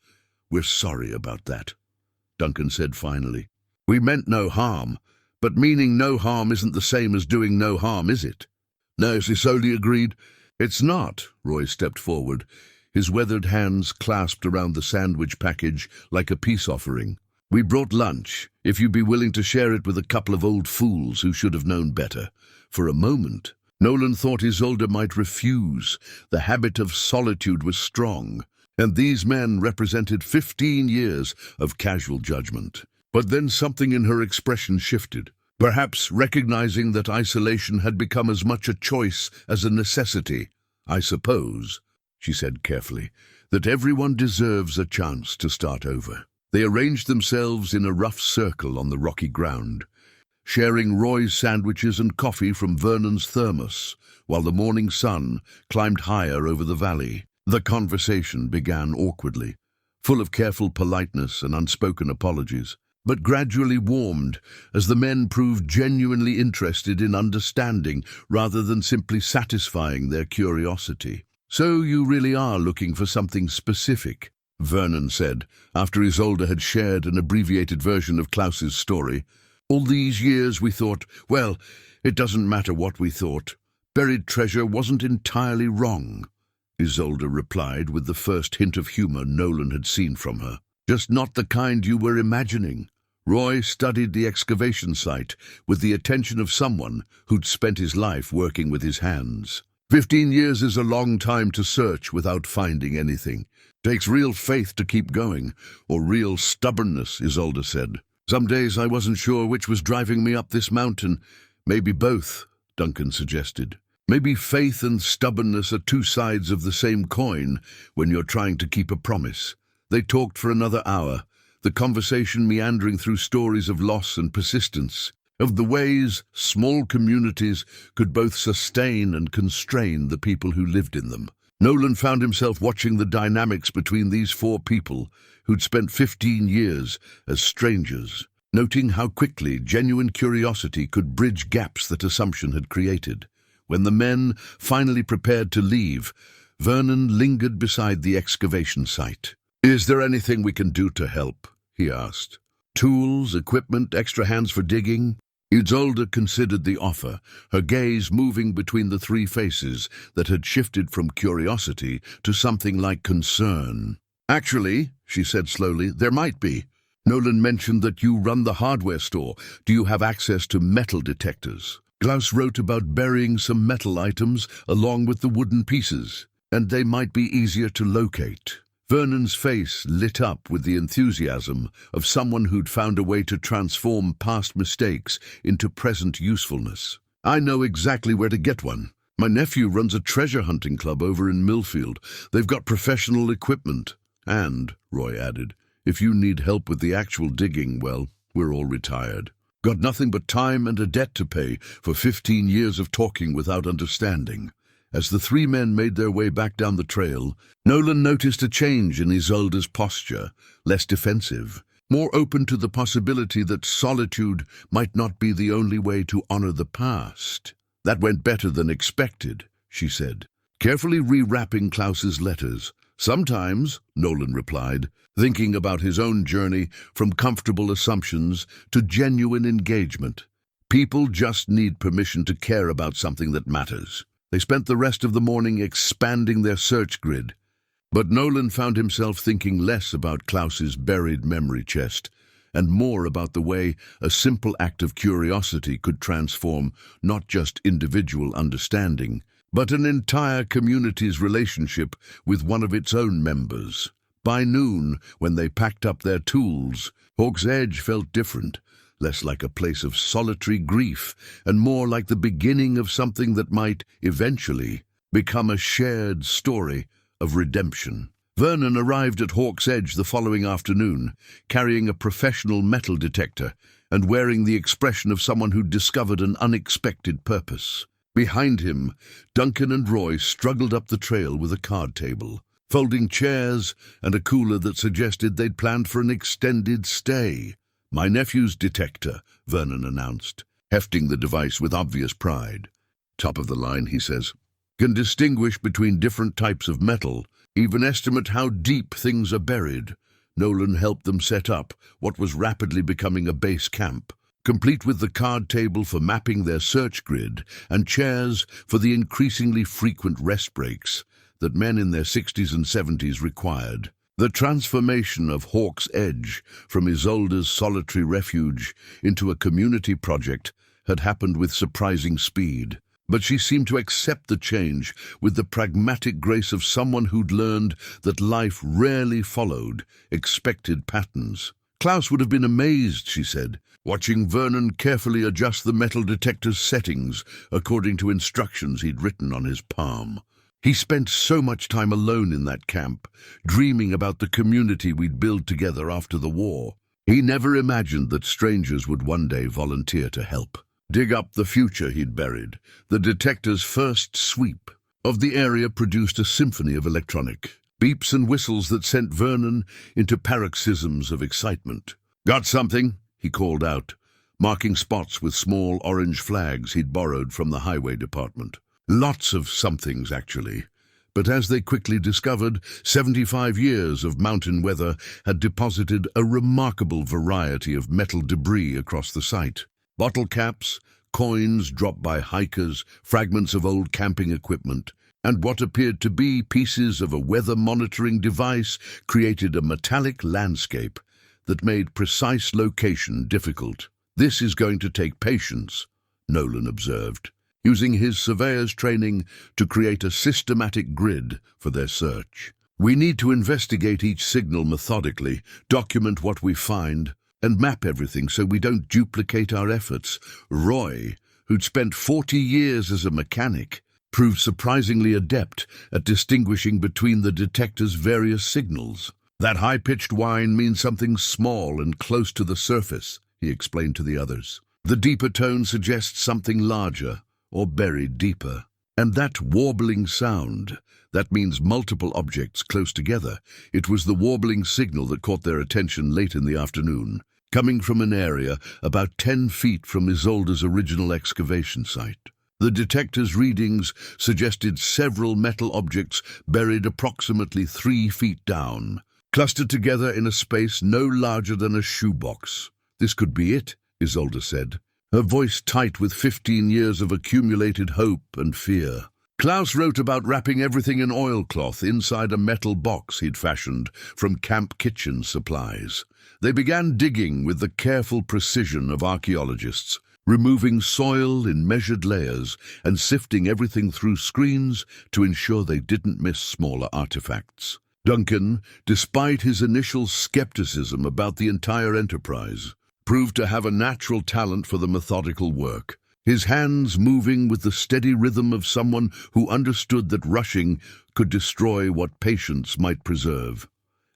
"We're sorry about that," Duncan said finally. "We meant no harm, but meaning no harm isn't the same as doing no harm, is it?" "No," Isolde agreed. "It's not." Roy stepped forward, his weathered hands clasped around the sandwich package like a peace offering. "We brought lunch, if you'd be willing to share it with a couple of old fools who should have known better." For a moment, Nolan thought Isolde might refuse. The habit of solitude was strong, and these men represented 15 years of casual judgment. But then something in her expression shifted, perhaps recognizing that isolation had become as much a choice as a necessity. "I suppose," she said carefully, "that everyone deserves a chance to start over." They arranged themselves in a rough circle on the rocky ground, sharing Roy's sandwiches and coffee from Vernon's thermos, while the morning sun climbed higher over the valley. The conversation began awkwardly, full of careful politeness and unspoken apologies, but gradually warmed as the men proved genuinely interested in understanding rather than simply satisfying their curiosity. "So you really are looking for something specific," Vernon said, after Isolde had shared an abbreviated version of Klaus's story. "All these years we thought, well, it doesn't matter what we thought. Buried treasure wasn't entirely wrong," Isolde replied with the first hint of humor Nolan had seen from her. "Just not the kind you were imagining." Roy studied the excavation site with the attention of someone who'd spent his life working with his hands. 15 years is a long time to search without finding anything. Takes real faith to keep going, or real stubbornness, Isolde said. "Some days I wasn't sure which was driving me up this mountain. Maybe both," Duncan suggested. "Maybe faith and stubbornness are two sides of the same coin when you're trying to keep a promise." They talked for another hour, the conversation meandering through stories of loss and persistence, of the ways small communities could both sustain and constrain the people who lived in them. Nolan found himself watching the dynamics between these four people who'd spent 15 years as strangers, noting how quickly genuine curiosity could bridge gaps that assumption had created. When the men finally prepared to leave, Vernon lingered beside the excavation site. "Is there anything we can do to help?" he asked. "Tools, equipment, extra hands for digging?" Isolde considered the offer, her gaze moving between the three faces that had shifted from curiosity to something like concern. "Actually," she said slowly, "there might be. Nolan mentioned that you run the hardware store. Do you have access to metal detectors? Klaus wrote about burying some metal items along with the wooden pieces, and they might be easier to locate." Vernon's face lit up with the enthusiasm of someone who'd found a way to transform past mistakes into present usefulness. "I know exactly where to get one. My nephew runs a treasure hunting club over in Millfield. They've got professional equipment. And," Roy added, "if you need help with the actual digging, well, we're all retired. Got nothing but time and a debt to pay for 15 years of talking without understanding." As the three men made their way back down the trail, Nolan noticed a change in Isolde's posture, less defensive, more open to the possibility that solitude might not be the only way to honor the past. "That went better than expected," she said, carefully rewrapping Klaus's letters. "Sometimes," Nolan replied, thinking about his own journey from comfortable assumptions to genuine engagement. "People just need permission to care about something that matters." They spent the rest of the morning expanding their search grid, but Nolan found himself thinking less about Klaus's buried memory chest and more about the way a simple act of curiosity could transform not just individual understanding, but an entire community's relationship with one of its own members. By noon, when they packed up their tools, Hawk's Edge felt different, less like a place of solitary grief and more like the beginning of something that might, eventually, become a shared story of redemption. Vernon arrived at Hawk's Edge the following afternoon, carrying a professional metal detector and wearing the expression of someone who'd discovered an unexpected purpose. Behind him, Duncan and Roy struggled up the trail with a card table, folding chairs and a cooler that suggested they'd planned for an extended stay. "My nephew's detector," Vernon announced, hefting the device with obvious pride. "Top of the line," he says. "Can distinguish between different types of metal, even estimate how deep things are buried." Nolan helped them set up what was rapidly becoming a base camp, complete with the card table for mapping their search grid and chairs for the increasingly frequent rest breaks that men in their 60s and 70s required. The transformation of Hawk's Edge from Isolde's solitary refuge into a community project had happened with surprising speed, but she seemed to accept the change with the pragmatic grace of someone who'd learned that life rarely followed expected patterns. "Klaus would have been amazed," she said, watching Vernon carefully adjust the metal detector's settings according to instructions he'd written on his palm. "He spent so much time alone in that camp, dreaming about the community we'd build together after the war. He never imagined that strangers would one day volunteer to help, dig up the future he'd buried." The detector's first sweep of the area produced a symphony of electronic beeps and whistles that sent Vernon into paroxysms of excitement. "Got something?" he called out, marking spots with small orange flags he'd borrowed from the highway department. Lots of somethings, actually. But as they quickly discovered, 75 years of mountain weather had deposited a remarkable variety of metal debris across the site. Bottle caps, coins dropped by hikers, fragments of old camping equipment, and what appeared to be pieces of a weather monitoring device created a metallic landscape that made precise location difficult. "This is going to take patience," Nolan observed, using his surveyor's training to create a systematic grid for their search. "We need to investigate each signal methodically, document what we find, and map everything so we don't duplicate our efforts." Roy, who'd spent 40 years as a mechanic, proved surprisingly adept at distinguishing between the detector's various signals. "That high-pitched whine means something small and close to the surface," he explained to the others. "The deeper tone suggests something larger, or buried deeper. And that warbling sound, that means multiple objects close together." It was the warbling signal that caught their attention late in the afternoon, coming from an area about 10 feet from Isolde's original excavation site. The detector's readings suggested several metal objects buried approximately 3 feet down, clustered together in a space no larger than a shoebox. "This could be it," Isolde said, her voice tight with 15 years of accumulated hope and fear. "Klaus wrote about wrapping everything in oilcloth inside a metal box he'd fashioned from camp kitchen supplies." They began digging with the careful precision of archaeologists, removing soil in measured layers and sifting everything through screens to ensure they didn't miss smaller artifacts. Duncan, despite his initial skepticism about the entire enterprise, proved to have a natural talent for the methodical work, his hands moving with the steady rhythm of someone who understood that rushing could destroy what patience might preserve.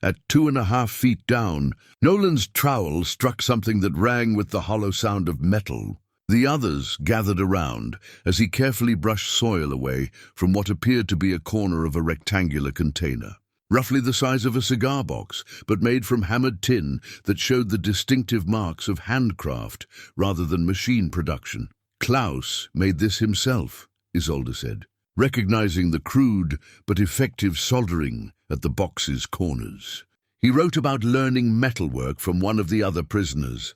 At 2.5 feet down, Nolan's trowel struck something that rang with the hollow sound of metal. The others gathered around as he carefully brushed soil away from what appeared to be a corner of a rectangular container, roughly the size of a cigar box, but made from hammered tin that showed the distinctive marks of handcraft rather than machine production. "Klaus made this himself," Isolde said, recognizing the crude but effective soldering at the box's corners. "He wrote about learning metalwork from one of the other prisoners,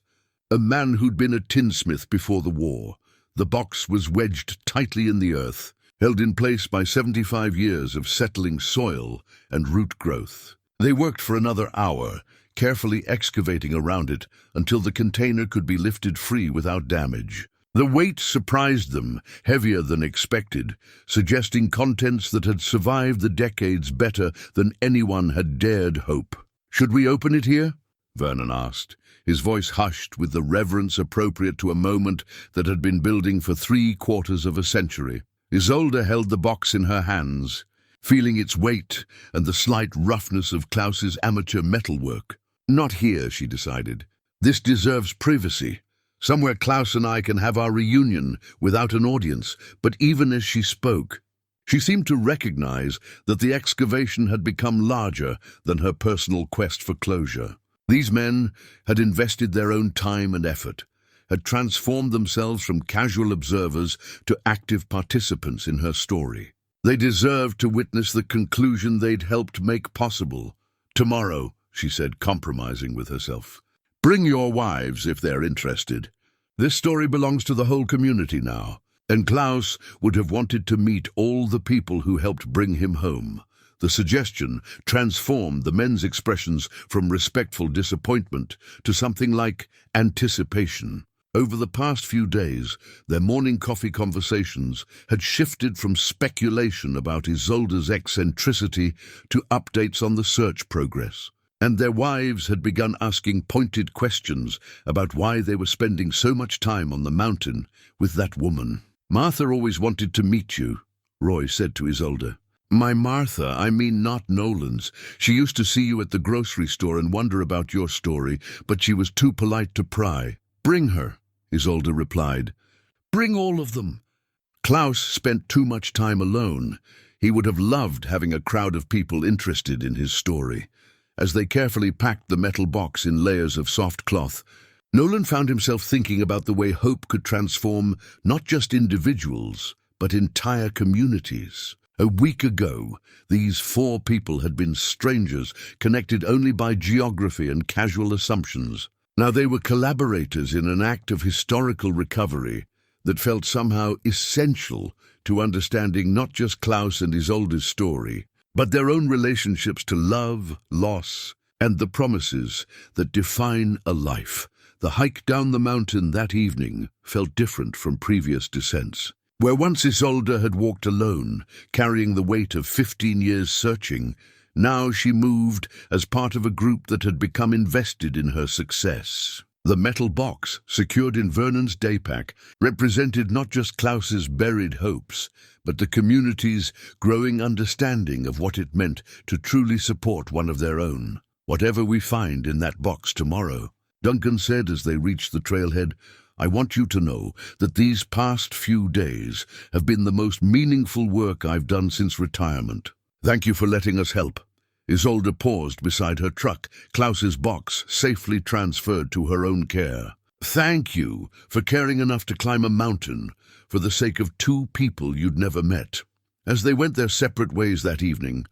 a man who'd been a tinsmith before the war." The box was wedged tightly in the earth, held in place by 75 years of settling soil and root growth. They worked for another hour, carefully excavating around it until the container could be lifted free without damage. The weight surprised them, heavier than expected, suggesting contents that had survived the decades better than anyone had dared hope. "Should we open it here?" Vernon asked, his voice hushed with the reverence appropriate to a moment that had been building for 3/4 of a century. Isolde held the box in her hands, feeling its weight and the slight roughness of Klaus's amateur metalwork. "Not here," she decided. "This deserves privacy." Somewhere Klaus and I can have our reunion without an audience." But even as she spoke, she seemed to recognize that the excavation had become larger than her personal quest for closure. These men had invested their own time and effort, had transformed themselves from casual observers to active participants in her story. They deserved to witness the conclusion they'd helped make possible. "Tomorrow," she said, compromising with herself. "Bring your wives if they're interested. This story belongs to the whole community now." And Klaus would have wanted to meet all the people who helped bring him home. The suggestion transformed the men's expressions from respectful disappointment to something like anticipation. Over the past few days, their morning coffee conversations had shifted from speculation about Isolde's eccentricity to updates on the search progress. And their wives had begun asking pointed questions about why they were spending so much time on the mountain with that woman. "Martha always wanted to meet you," Roy said to Isolde. "My Martha, I mean not Nolan's. She used to see you at the grocery store and wonder about your story, but she was too polite to pry." "Bring her," Isolde replied. "Bring all of them." Klaus spent too much time alone. He would have loved having a crowd of people interested in his story. As they carefully packed the metal box in layers of soft cloth, Nolan found himself thinking about the way hope could transform not just individuals, but entire communities. A week ago, these 4 people had been strangers, connected only by geography and casual assumptions. Now they were collaborators in an act of historical recovery that felt somehow essential to understanding not just Klaus and Isolde's story, but their own relationships to love, loss, and the promises that define a life. The hike down the mountain that evening felt different from previous descents. Where once Isolde had walked alone, carrying the weight of 15 years searching, now she moved as part of a group that had become invested in her success. The metal box, secured in Vernon's daypack, represented not just Klaus's buried hopes, but the community's growing understanding of what it meant to truly support one of their own. "Whatever we find in that box tomorrow," Duncan said as they reached the trailhead, "I want you to know that these past few days have been the most meaningful work I've done since retirement. Thank you for letting us help." Isolde paused beside her truck, Klaus's box safely transferred to her own care. "Thank you for caring enough to climb a mountain for the sake of 2 people you'd never met." As they went their separate ways that evening,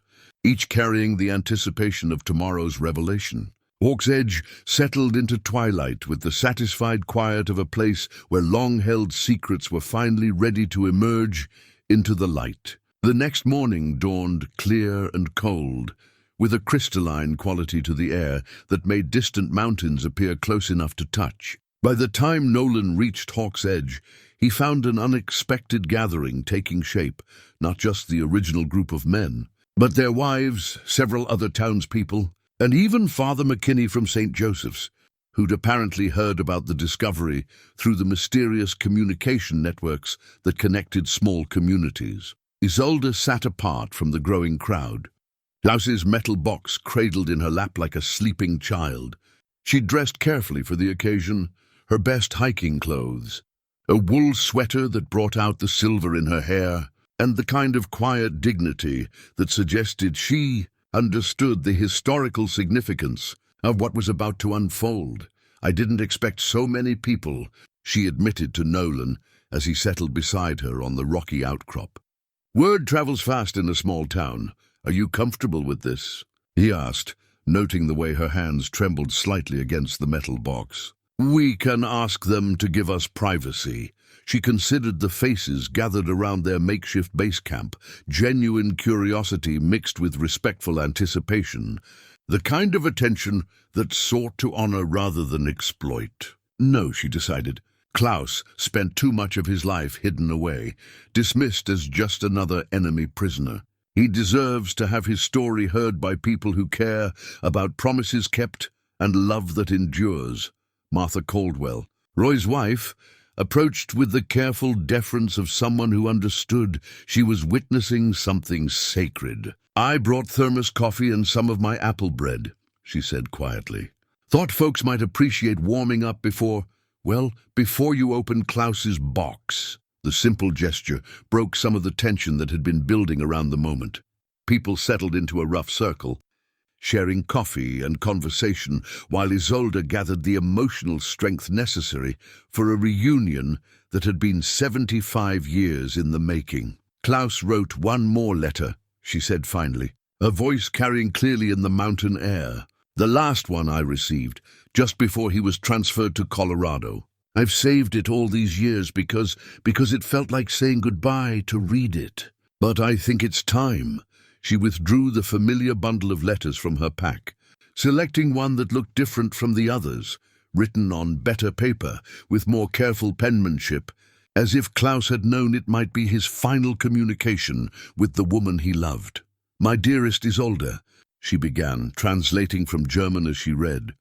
each carrying the anticipation of tomorrow's revelation, Hawk's Edge settled into twilight with the satisfied quiet of a place where long-held secrets were finally ready to emerge into the light. The next morning dawned clear and cold, with a crystalline quality to the air that made distant mountains appear close enough to touch. By the time Nolan reached Hawk's Edge, he found an unexpected gathering taking shape, not just the original group of men, but their wives, several other townspeople, and even Father McKinney from St. Joseph's, who'd apparently heard about the discovery through the mysterious communication networks that connected small communities. Isolde sat apart from the growing crowd, Klaus's metal box cradled in her lap like a sleeping child. She'd dressed carefully for the occasion, her best hiking clothes, a wool sweater that brought out the silver in her hair, and the kind of quiet dignity that suggested she understood the historical significance of what was about to unfold. "I didn't expect so many people," she admitted to Nolan as he settled beside her on the rocky outcrop. "Word travels fast in a small town. Are you comfortable with this?" he asked, noting the way her hands trembled slightly against the metal box. "We can ask them to give us privacy." She considered the faces gathered around their makeshift base camp, genuine curiosity mixed with respectful anticipation, the kind of attention that sought to honor rather than exploit. No, she decided. Klaus spent too much of his life hidden away, dismissed as just another enemy prisoner. He deserves to have his story heard by people who care about promises kept and love that endures. Martha Caldwell, Roy's wife, approached with the careful deference of someone who understood she was witnessing something sacred. "I brought thermos coffee and some of my apple bread," she said quietly. "Thought folks might appreciate warming up before..." Well, before you open Klaus's box. The simple gesture broke some of the tension that had been building around the moment. People settled into a rough circle, sharing coffee and conversation while Isolde gathered the emotional strength necessary for a reunion that had been 75 years in the making. Klaus wrote one more letter, she said finally, her voice carrying clearly in the mountain air. The last one I received, just before he was transferred to Colorado. I've saved it all these years because it felt like saying goodbye to read it. But I think it's time. She withdrew the familiar bundle of letters from her pack, selecting one that looked different from the others, written on better paper, with more careful penmanship, as if Klaus had known it might be his final communication with the woman he loved. "My dearest Isolde," she began, translating from German as she read.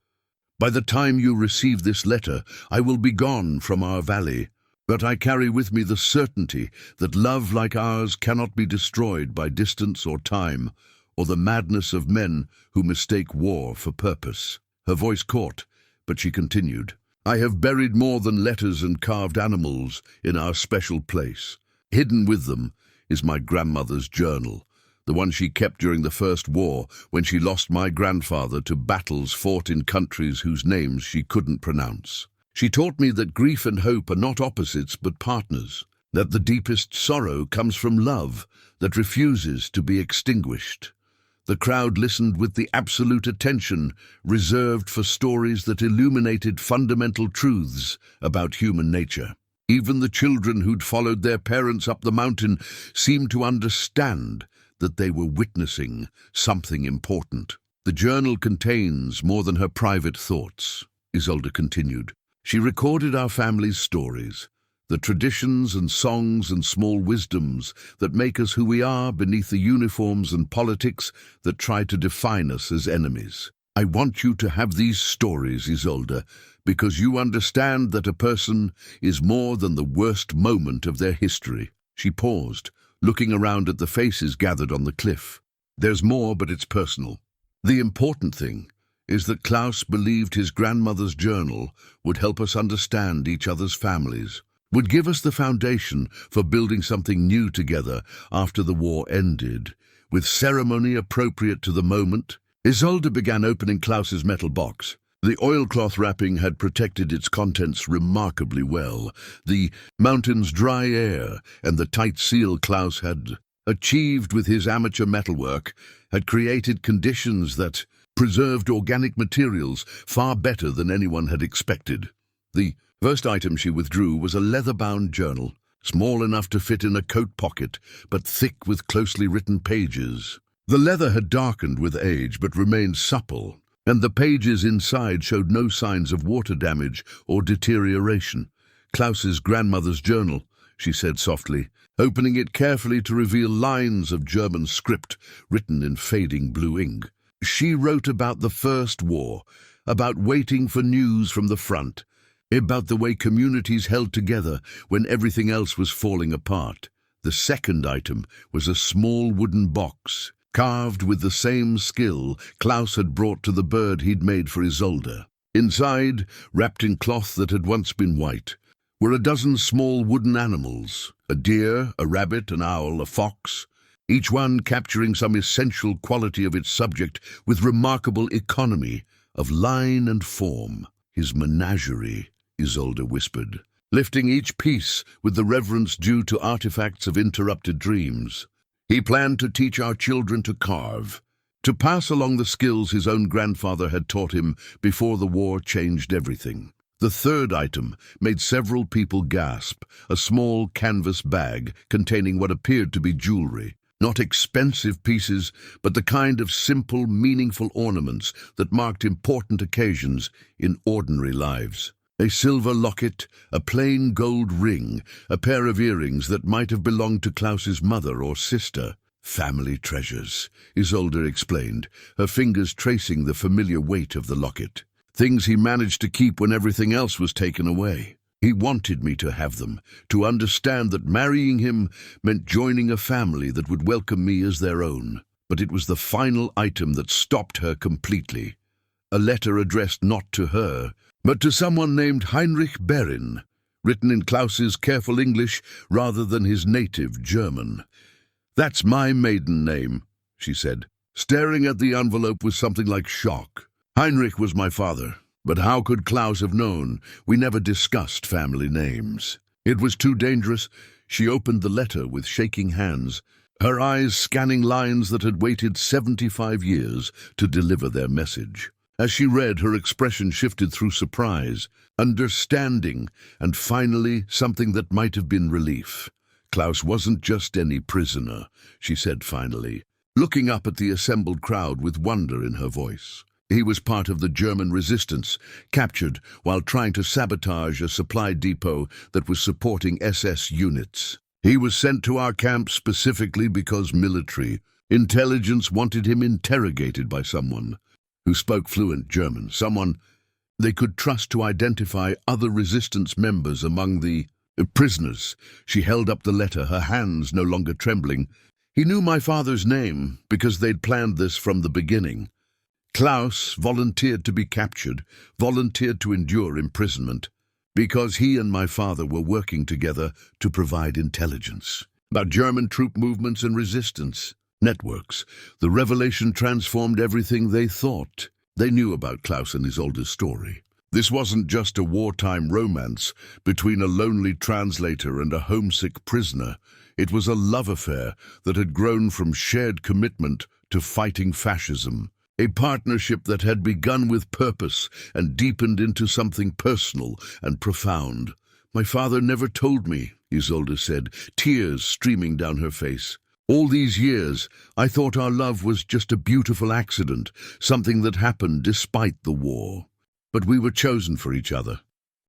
"By the time you receive this letter, I will be gone from our valley. But I carry with me the certainty that love like ours cannot be destroyed by distance or time, or the madness of men who mistake war for purpose." Her voice caught, but she continued, "I have buried more than letters and carved animals in our special place. Hidden with them is my grandmother's journal, the one she kept during the First War when she lost my grandfather to battles fought in countries whose names she couldn't pronounce. She taught me that grief and hope are not opposites but partners, that the deepest sorrow comes from love that refuses to be extinguished." The crowd listened with the absolute attention reserved for stories that illuminated fundamental truths about human nature. Even the children who'd followed their parents up the mountain seemed to understand that they were witnessing something important. "The journal contains more than her private thoughts," Isolde continued. "She recorded our family's stories, the traditions and songs and small wisdoms that make us who we are beneath the uniforms and politics that try to define us as enemies. I want you to have these stories, Isolde, because you understand that a person is more than the worst moment of their history." She paused, looking around at the faces gathered on the cliff. "There's more, but it's personal. The important thing is that Klaus believed his grandmother's journal would help us understand each other's families, would give us the foundation for building something new together after the war ended, with ceremony appropriate to the moment." Isolde began opening Klaus's metal box. The oilcloth wrapping had protected its contents remarkably well. The mountain's dry air and the tight seal Klaus had achieved with his amateur metalwork had created conditions that preserved organic materials far better than anyone had expected. The first item she withdrew was a leather-bound journal, small enough to fit in a coat pocket, but thick with closely written pages. The leather had darkened with age, but remained supple, and the pages inside showed no signs of water damage or deterioration. "Klaus's grandmother's journal," she said softly, opening it carefully to reveal lines of German script written in fading blue ink. She wrote about the First War, about waiting for news from the front, about the way communities held together when everything else was falling apart. The second item was a small wooden box, carved with the same skill Klaus had brought to the bird he'd made for Isolde. Inside, wrapped in cloth that had once been white, were a dozen small wooden animals, a deer, a rabbit, an owl, a fox, each one capturing some essential quality of its subject with remarkable economy of line and form. "His menagerie," Isolde whispered, lifting each piece with the reverence due to artifacts of interrupted dreams. "He planned to teach our children to carve, to pass along the skills his own grandfather had taught him before the war changed everything." The third item made several people gasp, a small canvas bag containing what appeared to be jewelry. Not expensive pieces, but the kind of simple, meaningful ornaments that marked important occasions in ordinary lives. A silver locket, a plain gold ring, a pair of earrings that might have belonged to Klaus's mother or sister. "Family treasures," Isolde explained, her fingers tracing the familiar weight of the locket. "Things he managed to keep when everything else was taken away. He wanted me to have them, to understand that marrying him meant joining a family that would welcome me as their own. But it was the final item that stopped her completely. A letter addressed not to her, but to someone named Heinrich Berrin, written in Klaus's careful English rather than his native German. "That's my maiden name," she said, staring at the envelope with something like shock. "Heinrich was my father, but how could Klaus have known? We never discussed family names." It was too dangerous. She opened the letter with shaking hands, her eyes scanning lines that had waited 75 years to deliver their message. As she read, her expression shifted through surprise, understanding, and finally something that might have been relief. "Klaus wasn't just any prisoner," she said finally, looking up at the assembled crowd with wonder in her voice. "He was part of the German resistance, captured while trying to sabotage a supply depot that was supporting SS units. He was sent to our camp specifically because military intelligence wanted him interrogated by someone who spoke fluent German, someone they could trust to identify other resistance members among the prisoners." She held up the letter, her hands no longer trembling. "He knew my father's name because they'd planned this from the beginning. Klaus volunteered to be captured, volunteered to endure imprisonment, because he and my father were working together to provide intelligence about German troop movements and resistance networks. The revelation transformed everything they thought they knew about Klaus and Isolde's story. This wasn't just a wartime romance between a lonely translator and a homesick prisoner. It was a love affair that had grown from shared commitment to fighting fascism. A partnership that had begun with purpose and deepened into something personal and profound. "My father never told me," Isolde said, tears streaming down her face. "All these years, I thought our love was just a beautiful accident, something that happened despite the war. But we were chosen for each other,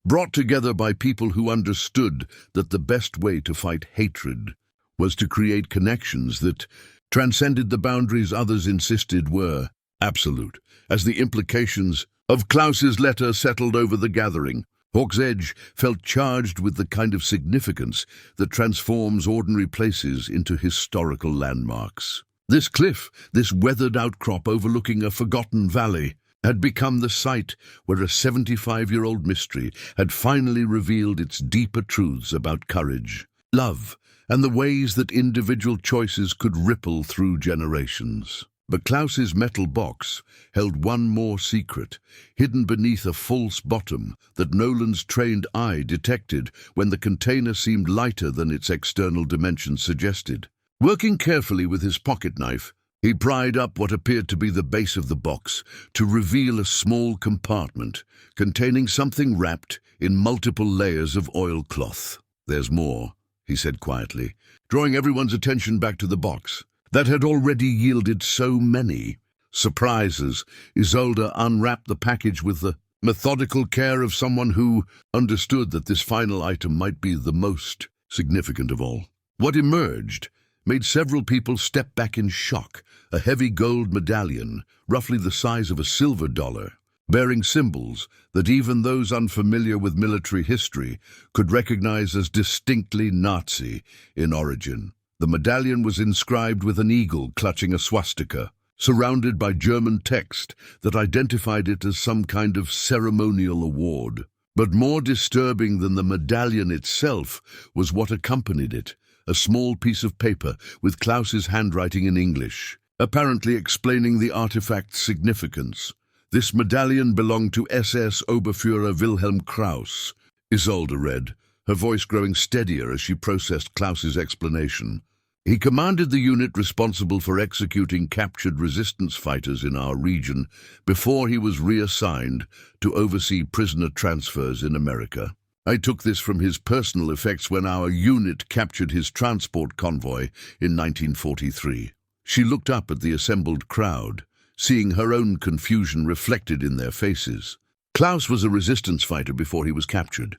brought together by people who understood that the best way to fight hatred was to create connections that transcended the boundaries others insisted were absolute." As the implications of Klaus's letter settled over the gathering, Hawk's Edge felt charged with the kind of significance that transforms ordinary places into historical landmarks. This cliff, this weathered outcrop overlooking a forgotten valley, had become the site where a 75-year-old mystery had finally revealed its deeper truths about courage, love, and the ways that individual choices could ripple through generations. But Klaus's metal box held one more secret, hidden beneath a false bottom that Nolan's trained eye detected when the container seemed lighter than its external dimensions suggested. Working carefully with his pocket knife, he pried up what appeared to be the base of the box to reveal a small compartment containing something wrapped in multiple layers of oilcloth. "There's more," he said quietly, drawing everyone's attention back to the box that had already yielded so many surprises. Isolde unwrapped the package with the methodical care of someone who understood that this final item might be the most significant of all. What emerged made several people step back in shock. A heavy gold medallion, roughly the size of a silver dollar, bearing symbols that even those unfamiliar with military history could recognize as distinctly Nazi in origin. The medallion was inscribed with an eagle clutching a swastika, surrounded by German text that identified it as some kind of ceremonial award. But more disturbing than the medallion itself was what accompanied it, a small piece of paper with Klaus's handwriting in English, apparently explaining the artifact's significance. "This medallion belonged to SS Oberfuhrer Wilhelm Kraus," Isolde read, her voice growing steadier as she processed Klaus's explanation. "He commanded the unit responsible for executing captured resistance fighters in our region before he was reassigned to oversee prisoner transfers in America. I took this from his personal effects when our unit captured his transport convoy in 1943. She looked up at the assembled crowd, seeing her own confusion reflected in their faces. Klaus was a resistance fighter before he was captured.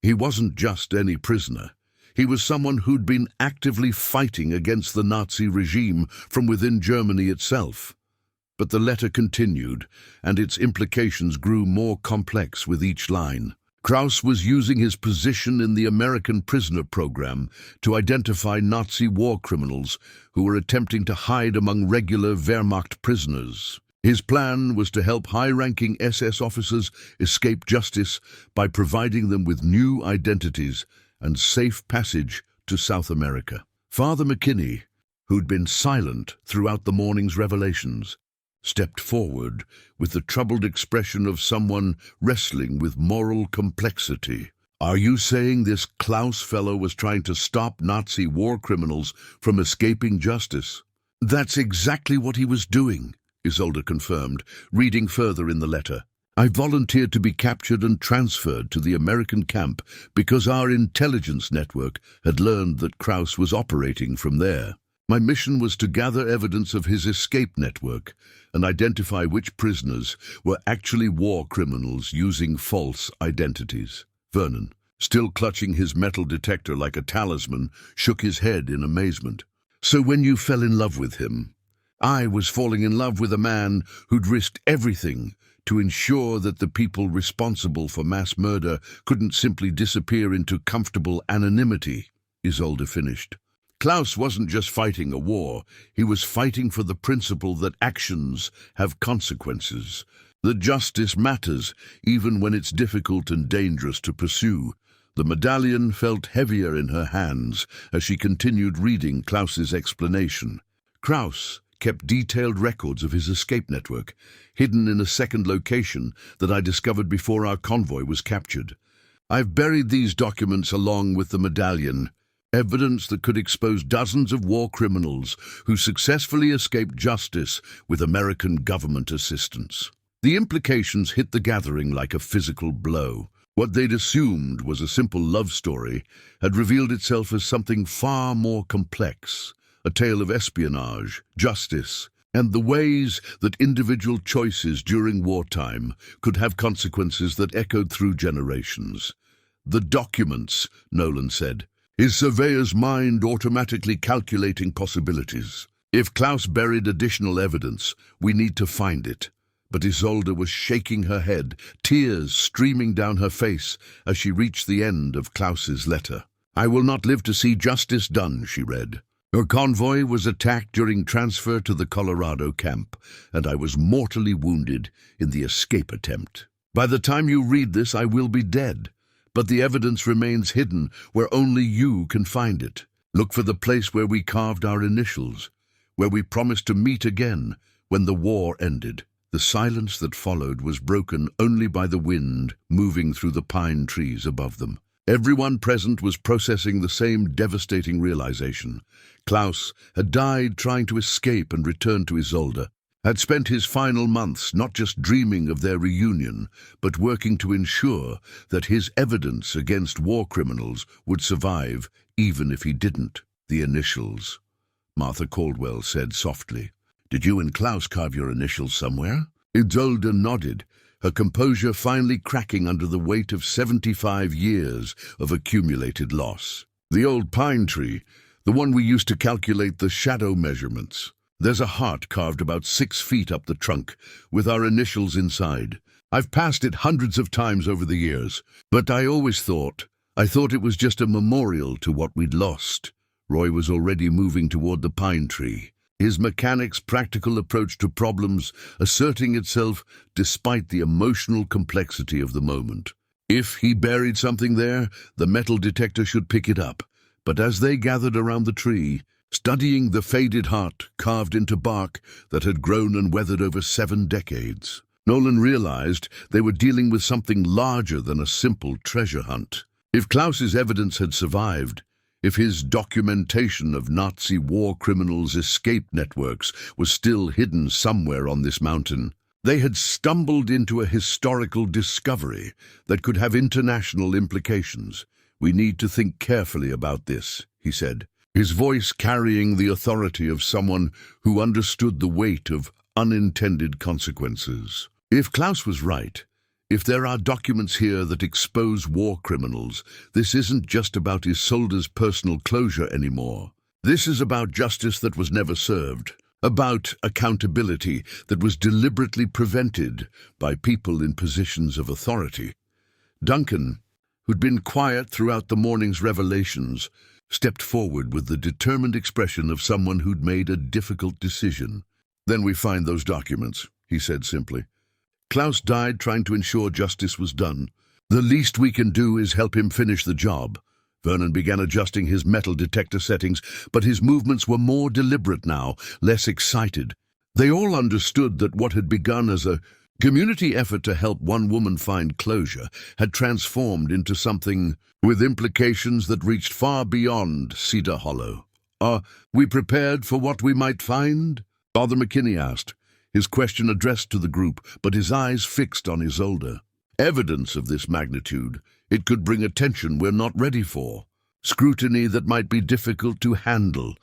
He wasn't just any prisoner. He was someone who'd been actively fighting against the Nazi regime from within Germany itself. But the letter continued, and its implications grew more complex with each line. Kraus was using his position in the American prisoner program to identify Nazi war criminals who were attempting to hide among regular Wehrmacht prisoners. His plan was to help high-ranking SS officers escape justice by providing them with new identities and safe passage to South America. Father McKinney, who'd been silent throughout the morning's revelations, stepped forward with the troubled expression of someone wrestling with moral complexity. "Are you saying this Klaus fellow was trying to stop Nazi war criminals from escaping justice?" "That's exactly what he was doing," Isolde confirmed, reading further in the letter. "I volunteered to be captured and transferred to the American camp because our intelligence network had learned that Kraus was operating from there. My mission was to gather evidence of his escape network and identify which prisoners were actually war criminals using false identities." Vernon, still clutching his metal detector like a talisman, shook his head in amazement. "So when you fell in love with him, I was falling in love with a man who'd risked everything to ensure that the people responsible for mass murder couldn't simply disappear into comfortable anonymity," Isolde finished. "Klaus wasn't just fighting a war, he was fighting for the principle that actions have consequences, that justice matters even when it's difficult and dangerous to pursue." The medallion felt heavier in her hands as she continued reading Klaus's explanation. "Kraus kept detailed records of his escape network, hidden in a second location that I discovered before our convoy was captured. I've buried these documents along with the medallion, evidence that could expose dozens of war criminals who successfully escaped justice with American government assistance." The implications hit the gathering like a physical blow. What they'd assumed was a simple love story had revealed itself as something far more complex. A tale of espionage, justice, and the ways that individual choices during wartime could have consequences that echoed through generations. "The documents," Nolan said, his surveyor's mind automatically calculating possibilities. "If Klaus buried additional evidence, we need to find it." But Isolde was shaking her head, tears streaming down her face as she reached the end of Klaus's letter. "I will not live to see justice done," she read. "Her convoy was attacked during transfer to the Colorado camp, and I was mortally wounded in the escape attempt. By the time you read this, I will be dead, but the evidence remains hidden where only you can find it. Look for the place where we carved our initials, where we promised to meet again when the war ended." The silence that followed was broken only by the wind moving through the pine trees above them. Everyone present was processing the same devastating realization. Klaus had died trying to escape and return to Isolde, had spent his final months not just dreaming of their reunion, but working to ensure that his evidence against war criminals would survive even if he didn't. "The initials," Martha Caldwell said softly. "Did you and Klaus carve your initials somewhere?" Isolde nodded, her composure finally cracking under the weight of 75 years of accumulated loss. "The old pine tree, the one we used to calculate the shadow measurements. There's a heart carved about 6 feet up the trunk, with our initials inside. I've passed it hundreds of times over the years, but I thought it was just a memorial to what we'd lost." Roy was already moving toward the pine tree, his mechanic's practical approach to problems asserting itself despite the emotional complexity of the moment. If he buried something there, the metal detector should pick it up. But as they gathered around the tree, studying the faded heart carved into bark that had grown and weathered over 7 decades, Nolan realized they were dealing with something larger than a simple treasure hunt. If Klaus's evidence had survived, if his documentation of Nazi war criminals' escape networks was still hidden somewhere on this mountain, they had stumbled into a historical discovery that could have international implications. "We need to think carefully about this," he said, his voice carrying the authority of someone who understood the weight of unintended consequences. If Klaus was right, if there are documents here that expose war criminals, this isn't just about Isolde's personal closure anymore. This is about justice that was never served, about accountability that was deliberately prevented by people in positions of authority. Duncan, who'd been quiet throughout the morning's revelations, stepped forward with the determined expression of someone who'd made a difficult decision. "Then we find those documents," he said simply. Klaus died trying to ensure justice was done. The least we can do is help him finish the job. Vernon began adjusting his metal detector settings, but his movements were more deliberate now, less excited. They all understood that what had begun as a community effort to help one woman find closure had transformed into something with implications that reached far beyond Cedar Hollow. "Are we prepared for what we might find?" Father McKinney asked, his question addressed to the group, but his eyes fixed on Isolde. Evidence of this magnitude, it could bring attention we're not ready for. Scrutiny that might be difficult to handle.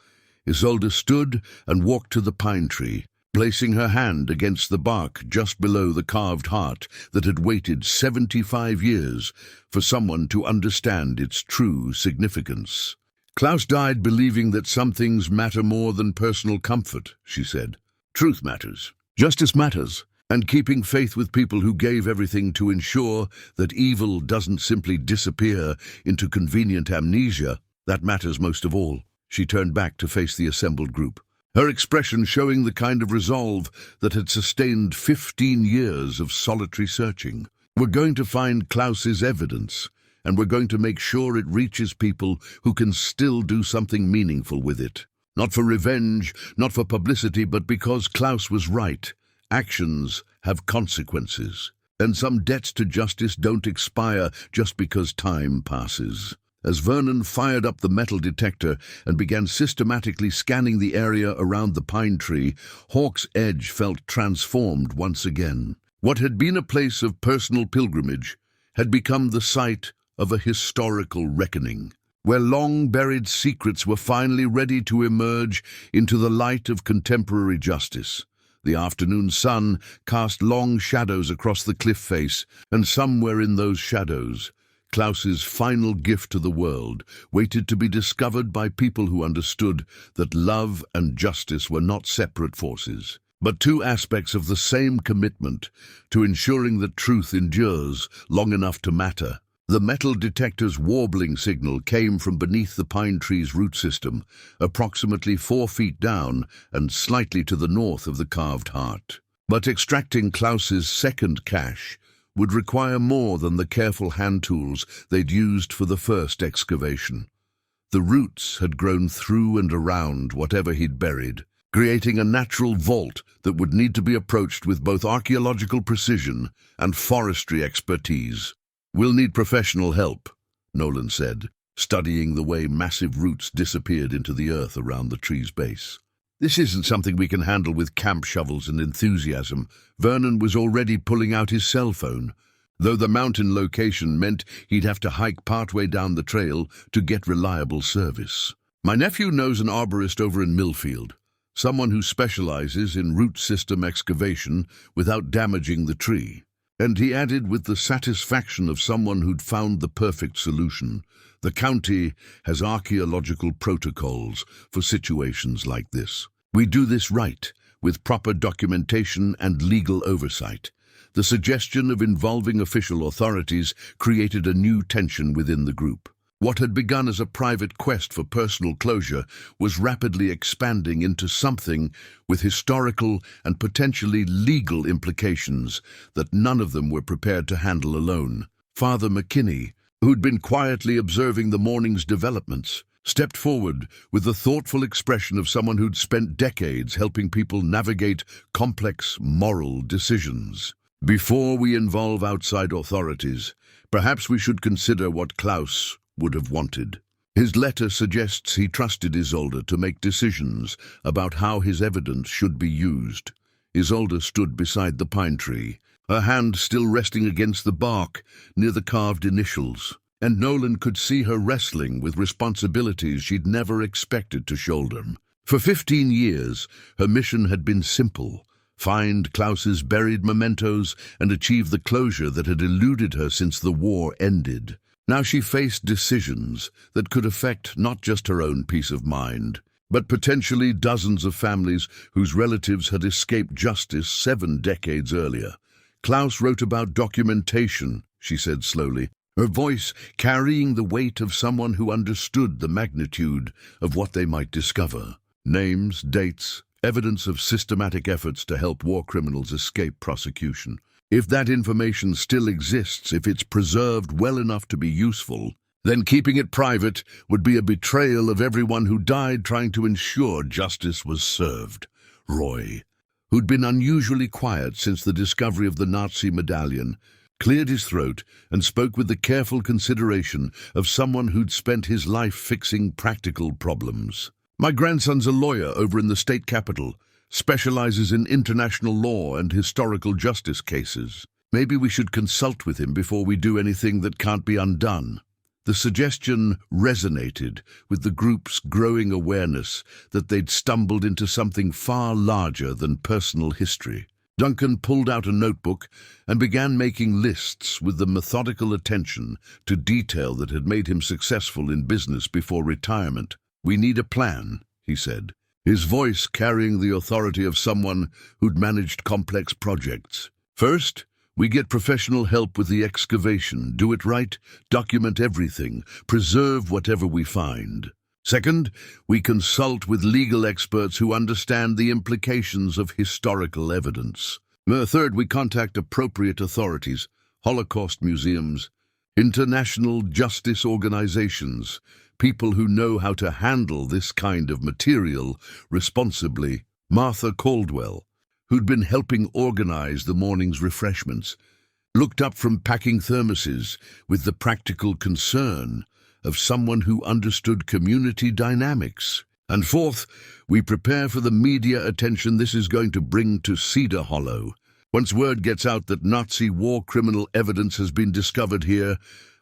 Isolde stood and walked to the pine tree, placing her hand against the bark just below the carved heart that had waited 75 years for someone to understand its true significance. "Klaus died believing that some things matter more than personal comfort," she said. "Truth matters. Justice matters. And keeping faith with people who gave everything to ensure that evil doesn't simply disappear into convenient amnesia, that matters most of all." She turned back to face the assembled group, her expression showing the kind of resolve that had sustained 15 years of solitary searching. "We're going to find Klaus's evidence, and we're going to make sure it reaches people who can still do something meaningful with it. Not for revenge, not for publicity, but because Klaus was right. Actions have consequences, and some debts to justice don't expire just because time passes." As Vernon fired up the metal detector and began systematically scanning the area around the pine tree, Hawk's Edge felt transformed once again. What had been a place of personal pilgrimage had become the site of a historical reckoning, where long-buried secrets were finally ready to emerge into the light of contemporary justice. The afternoon sun cast long shadows across the cliff face, and somewhere in those shadows, Klaus's final gift to the world waited to be discovered by people who understood that love and justice were not separate forces, but two aspects of the same commitment to ensuring that truth endures long enough to matter. The metal detector's warbling signal came from beneath the pine tree's root system, approximately 4 feet down and slightly to the north of the carved heart. But extracting Klaus's second cache would require more than the careful hand tools they'd used for the first excavation. The roots had grown through and around whatever he'd buried, creating a natural vault that would need to be approached with both archaeological precision and forestry expertise. "We'll need professional help," Nolan said, studying the way massive roots disappeared into the earth around the tree's base. "This isn't something we can handle with camp shovels and enthusiasm." Vernon was already pulling out his cell phone, though the mountain location meant he'd have to hike partway down the trail to get reliable service. "My nephew knows an arborist over in Millfield, someone who specializes in root system excavation without damaging the tree." And he added with the satisfaction of someone who'd found the perfect solution, "The county has archaeological protocols for situations like this. We do this right, with proper documentation and legal oversight." The suggestion of involving official authorities created a new tension within the group. What had begun as a private quest for personal closure was rapidly expanding into something with historical and potentially legal implications that none of them were prepared to handle alone. Father McKinney, who'd been quietly observing the morning's developments, stepped forward with the thoughtful expression of someone who'd spent decades helping people navigate complex moral decisions. "Before we involve outside authorities, perhaps we should consider what Klaus would have wanted." His letter suggests he trusted Isolde to make decisions about how his evidence should be used. Isolde stood beside the pine tree, her hand still resting against the bark near the carved initials, and Nolan could see her wrestling with responsibilities she'd never expected to shoulder. For 15 years, her mission had been simple: find Klaus's buried mementos and achieve the closure that had eluded her since the war ended. Now she faced decisions that could affect not just her own peace of mind, but potentially dozens of families whose relatives had escaped justice 7 decades earlier. "Klaus wrote about documentation," she said slowly, her voice carrying the weight of someone who understood the magnitude of what they might discover. "Names, dates, evidence of systematic efforts to help war criminals escape prosecution. If that information still exists, if it's preserved well enough to be useful, then keeping it private would be a betrayal of everyone who died trying to ensure justice was served. Roy, who'd been unusually quiet since the discovery of the Nazi medallion, cleared his throat and spoke with the careful consideration of someone who'd spent his life fixing practical problems. My grandson's a lawyer over in the state capitol, specializes in international law and historical justice cases. Maybe we should consult with him before we do anything that can't be undone. The suggestion resonated with the group's growing awareness that they'd stumbled into something far larger than personal history. Duncan pulled out a notebook and began making lists with the methodical attention to detail that had made him successful in business before retirement. "We need a plan," he said, his voice carrying the authority of someone who'd managed complex projects. "First, we get professional help with the excavation, do it right, document everything, preserve whatever we find. Second, we consult with legal experts who understand the implications of historical evidence. Third, we contact appropriate authorities, Holocaust museums, international justice organizations, people who know how to handle this kind of material responsibly." Martha Caldwell, who'd been helping organize the morning's refreshments, looked up from packing thermoses with the practical concern of someone who understood community dynamics. And fourth, we prepare for the media attention this is going to bring to Cedar Hollow. Once word gets out that Nazi war criminal evidence has been discovered here,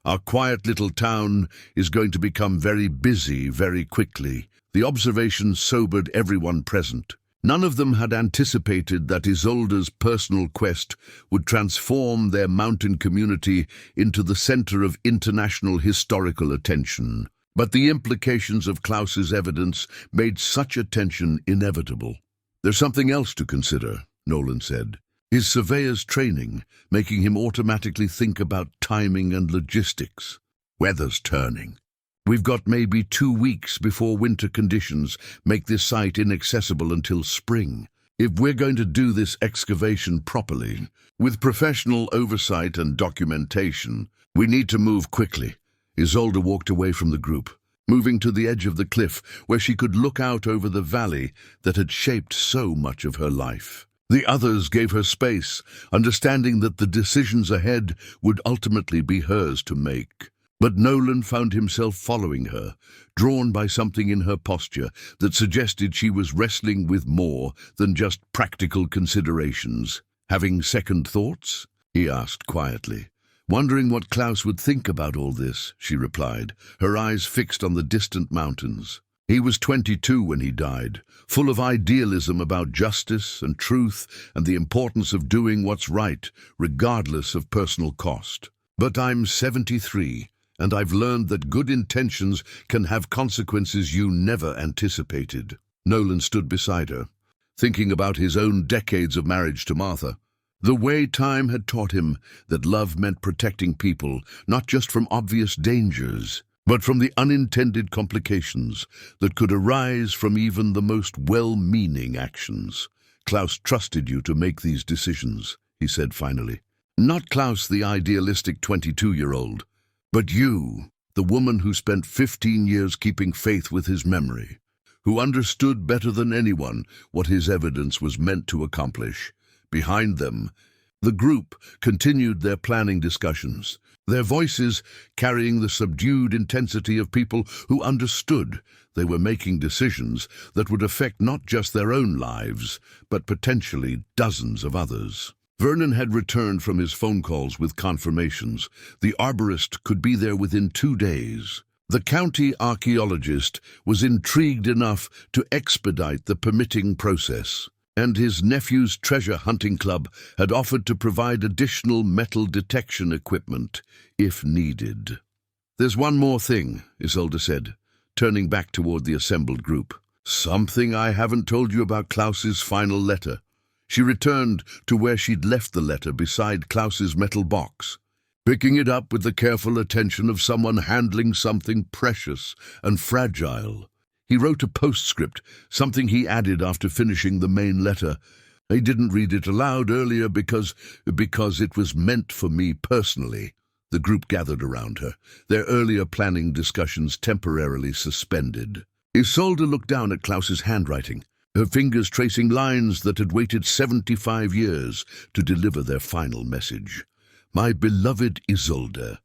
our quiet little town is going to become very busy very quickly. The observation sobered everyone present. None of them had anticipated that Isolde's personal quest would transform their mountain community into the center of international historical attention. But the implications of Klaus's evidence made such attention inevitable. "There's something else to consider," Nolan said. "His surveyor's training, making him automatically think about timing and logistics. Weather's turning. We've got maybe 2 weeks before winter conditions make this site inaccessible until spring. If we're going to do this excavation properly, with professional oversight and documentation, we need to move quickly." Isolde walked away from the group, moving to the edge of the cliff where she could look out over the valley that had shaped so much of her life. The others gave her space, understanding that the decisions ahead would ultimately be hers to make. But Nolan found himself following her, drawn by something in her posture that suggested she was wrestling with more than just practical considerations. "Having second thoughts?" he asked quietly. "Wondering what Klaus would think about all this," she replied, her eyes fixed on the distant mountains. "He was 22 when he died, full of idealism about justice and truth and the importance of doing what's right, regardless of personal cost. But I'm 73, and I've learned that good intentions can have consequences you never anticipated." Nolan stood beside her, thinking about his own decades of marriage to Martha. The way time had taught him that love meant protecting people, not just from obvious dangers, but from the unintended complications that could arise from even the most well-meaning actions. "Klaus trusted you to make these decisions," he said finally. "Not Klaus, the idealistic 22-year-old, but you, the woman who spent 15 years keeping faith with his memory, who understood better than anyone what his evidence was meant to accomplish." Behind them, the group continued their planning discussions, their voices carrying the subdued intensity of people who understood they were making decisions that would affect not just their own lives, but potentially dozens of others. Vernon had returned from his phone calls with confirmations. The arborist could be there within 2 days. The county archaeologist was intrigued enough to expedite the permitting process, and his nephew's treasure hunting club had offered to provide additional metal detection equipment if needed. "There's one more thing," Isolde said, turning back toward the assembled group. "Something I haven't told you about Klaus's final letter." She returned to where she'd left the letter beside Klaus's metal box, picking it up with the careful attention of someone handling something precious and fragile. He wrote a postscript, something he added after finishing the main letter. I didn't read it aloud earlier because it was meant for me personally. The group gathered around her, their earlier planning discussions temporarily suspended. Isolde looked down at Klaus's handwriting, her fingers tracing lines that had waited 75 years to deliver their final message. My beloved Isolde,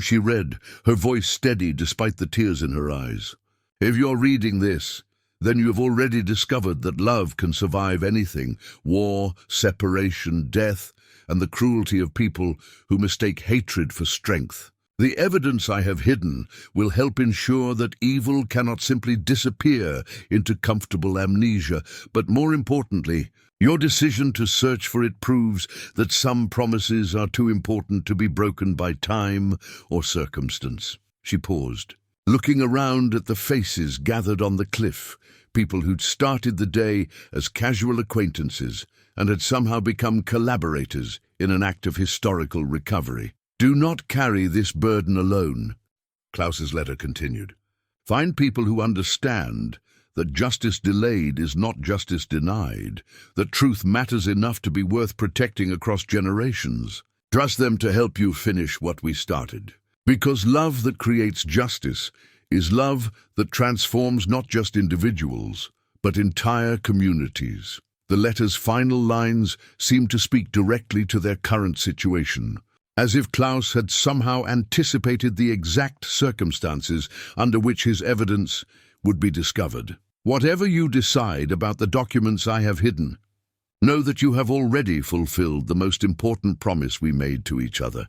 she read, her voice steady despite the tears in her eyes. If you're reading this, then you have already discovered that love can survive anything: war, separation, death, and the cruelty of people who mistake hatred for strength. The evidence I have hidden will help ensure that evil cannot simply disappear into comfortable amnesia, but more importantly, your decision to search for it proves that some promises are too important to be broken by time or circumstance. She paused, looking around at the faces gathered on the cliff, people who'd started the day as casual acquaintances and had somehow become collaborators in an act of historical recovery. Do not carry this burden alone, Klaus's letter continued. Find people who understand that justice delayed is not justice denied, that truth matters enough to be worth protecting across generations. Trust them to help you finish what we started. Because love that creates justice is love that transforms not just individuals, but entire communities. The letter's final lines seemed to speak directly to their current situation, as if Klaus had somehow anticipated the exact circumstances under which his evidence would be discovered. Whatever you decide about the documents I have hidden, know that you have already fulfilled the most important promise we made to each other.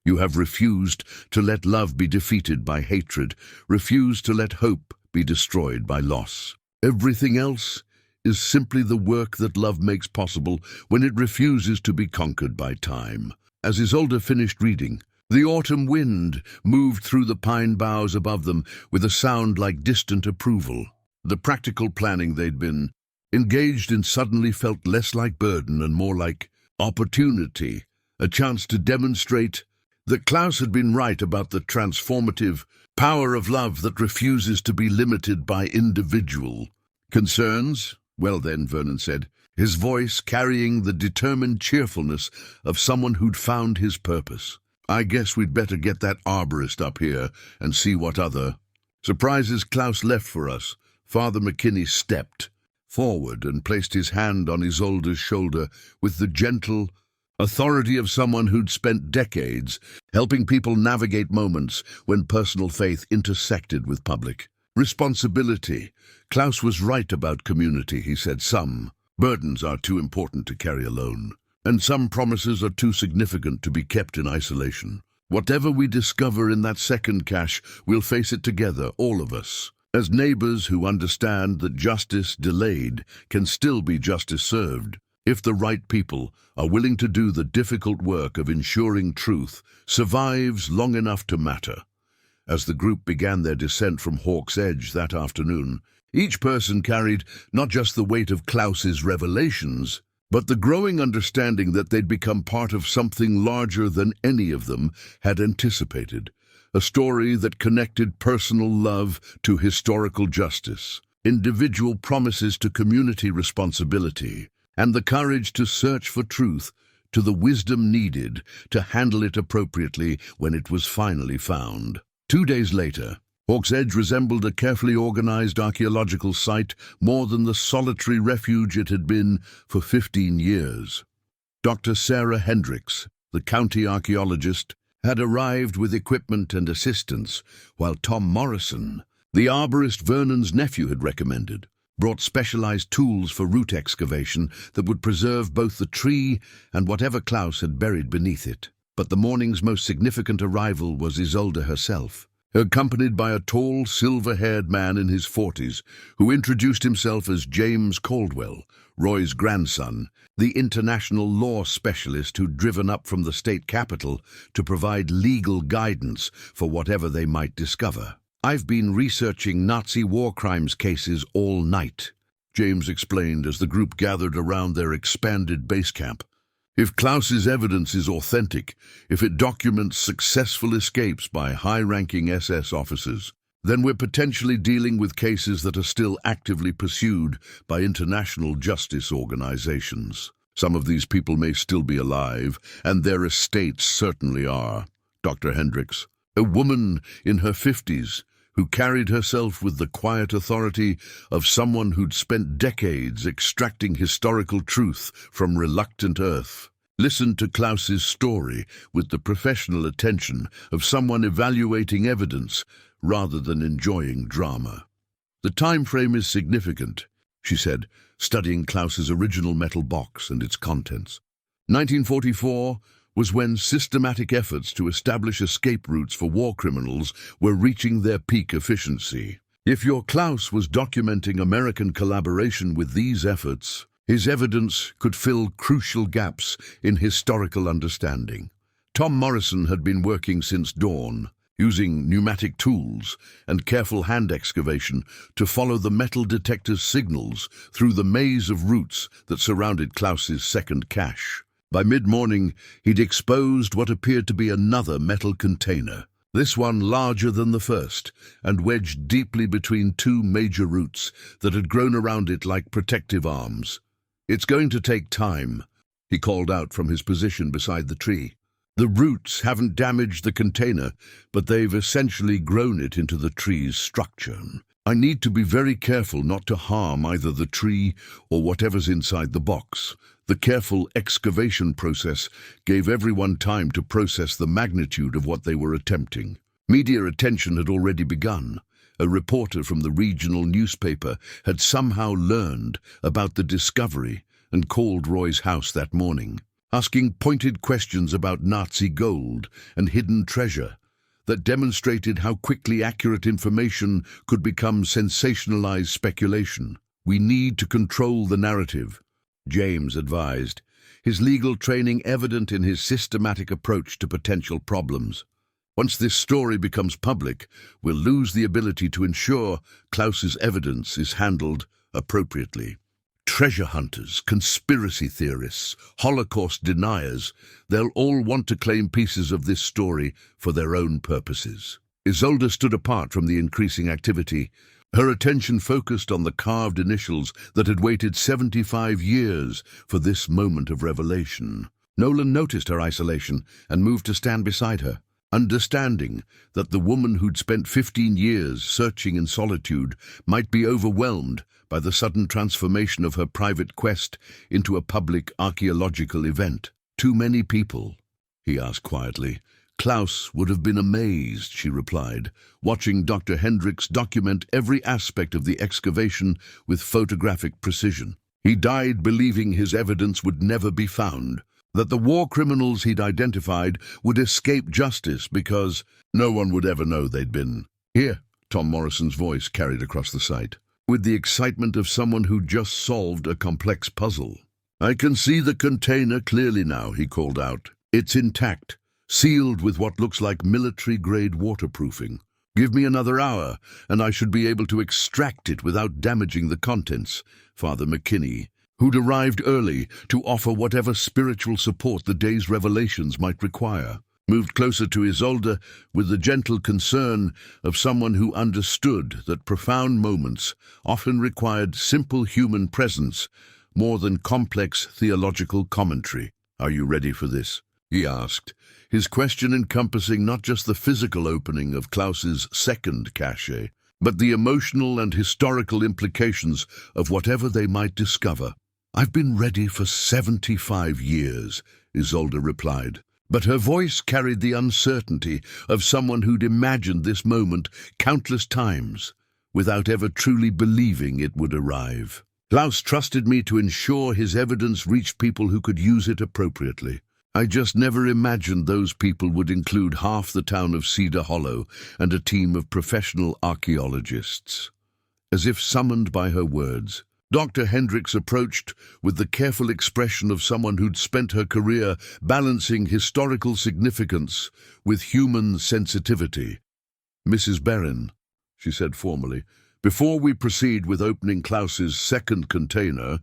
You have refused to let love be defeated by hatred, refused to let hope be destroyed by loss. Everything else is simply the work that love makes possible when it refuses to be conquered by time. As Isolde finished reading, the autumn wind moved through the pine boughs above them with a sound like distant approval. The practical planning they'd been engaged in suddenly felt less like burden and more like opportunity, a chance to demonstrate that Klaus had been right about the transformative power of love that refuses to be limited by individual concerns. Well then, Vernon said, his voice carrying the determined cheerfulness of someone who'd found his purpose. I guess we'd better get that arborist up here and see what other surprises Klaus left for us. Father McKinney stepped forward and placed his hand on Isolde's shoulder with the gentle authority of someone who'd spent decades helping people navigate moments when personal faith intersected with public responsibility. Klaus was right about community, he said. Some burdens are too important to carry alone, and some promises are too significant to be kept in isolation. Whatever we discover in that second cache, we'll face it together, all of us, as neighbors who understand that justice delayed can still be justice served, if the right people are willing to do the difficult work of ensuring truth survives long enough to matter. As the group began their descent from Hawk's Edge that afternoon, each person carried not just the weight of Klaus's revelations, but the growing understanding that they'd become part of something larger than any of them had anticipated, a story that connected personal love to historical justice, individual promises to community responsibility, and the courage to search for truth to the wisdom needed to handle it appropriately when it was finally found. 2 days later, Hawk's Edge resembled a carefully organized archaeological site more than the solitary refuge it had been for 15 years. Dr. Sarah Hendricks, the county archaeologist, had arrived with equipment and assistance, while Tom Morrison, the arborist Vernon's nephew had recommended, brought specialized tools for root excavation that would preserve both the tree and whatever Klaus had buried beneath it. But the morning's most significant arrival was Isolde herself, accompanied by a tall, silver-haired man in his 40s, who introduced himself as James Caldwell, Roy's grandson, the international law specialist who'd driven up from the state capital to provide legal guidance for whatever they might discover. I've been researching Nazi war crimes cases all night, James explained as the group gathered around their expanded base camp. If Klaus's evidence is authentic, if it documents successful escapes by high-ranking SS officers, then we're potentially dealing with cases that are still actively pursued by international justice organizations. Some of these people may still be alive, and their estates certainly are. Dr. Hendricks, a woman in her 50s, who carried herself with the quiet authority of someone who'd spent decades extracting historical truth from reluctant earth. Listened to Klaus's story with the professional attention of someone evaluating evidence rather than enjoying drama. The time frame is significant, she said, studying Klaus's original metal box and its contents. 1944 was when systematic efforts to establish escape routes for war criminals were reaching their peak efficiency. If your Klaus was documenting American collaboration with these efforts, his evidence could fill crucial gaps in historical understanding. Tom Morrison had been working since dawn, using pneumatic tools and careful hand excavation to follow the metal detector's signals through the maze of routes that surrounded Klaus's second cache. By mid-morning, he'd exposed what appeared to be another metal container, this one larger than the first, and wedged deeply between two major roots that had grown around it like protective arms. "It's going to take time," he called out from his position beside the tree. "The roots haven't damaged the container, but they've essentially grown it into the tree's structure. I need to be very careful not to harm either the tree or whatever's inside the box." The careful excavation process gave everyone time to process the magnitude of what they were attempting. Media attention had already begun. A reporter from the regional newspaper had somehow learned about the discovery and called Roy's house that morning, asking pointed questions about Nazi gold and hidden treasure that demonstrated how quickly accurate information could become sensationalized speculation. "We need to control the narrative," James advised, his legal training evident in his systematic approach to potential problems. "Once this story becomes public, we'll lose the ability to ensure Klaus's evidence is handled appropriately. Treasure hunters, conspiracy theorists, Holocaust deniers, they'll all want to claim pieces of this story for their own purposes." Isolde stood apart from the increasing activity, her attention focused on the carved initials that had waited 75 years for this moment of revelation. Nolan noticed her isolation and moved to stand beside her, understanding that the woman who'd spent 15 years searching in solitude might be overwhelmed by the sudden transformation of her private quest into a public archaeological event. "Too many people?" he asked quietly. "Klaus would have been amazed," she replied, watching Dr. Hendricks document every aspect of the excavation with photographic precision. He died believing his evidence would never be found, that the war criminals he'd identified would escape justice because no one would ever know they'd been. "Here," Tom Morrison's voice carried across the site, with the excitement of someone who just solved a complex puzzle. "I can see the container clearly now," he called out. "It's intact, sealed with what looks like military-grade waterproofing. Give me another hour, and I should be able to extract it without damaging the contents." Father McKinney, who'd arrived early to offer whatever spiritual support the day's revelations might require, moved closer to Isolde with the gentle concern of someone who understood that profound moments often required simple human presence more than complex theological commentary. "Are you ready for this?" he asked, his question encompassing not just the physical opening of Klaus's second cache, but the emotional and historical implications of whatever they might discover. "I've been ready for 75 years, Isolde replied, but her voice carried the uncertainty of someone who'd imagined this moment countless times, without ever truly believing it would arrive. "Klaus trusted me to ensure his evidence reached people who could use it appropriately. I just never imagined those people would include half the town of Cedar Hollow and a team of professional archaeologists." As if summoned by her words, Dr. Hendricks approached with the careful expression of someone who'd spent her career balancing historical significance with human sensitivity. "Mrs. Berrin," she said formally, "before we proceed with opening Klaus's second container,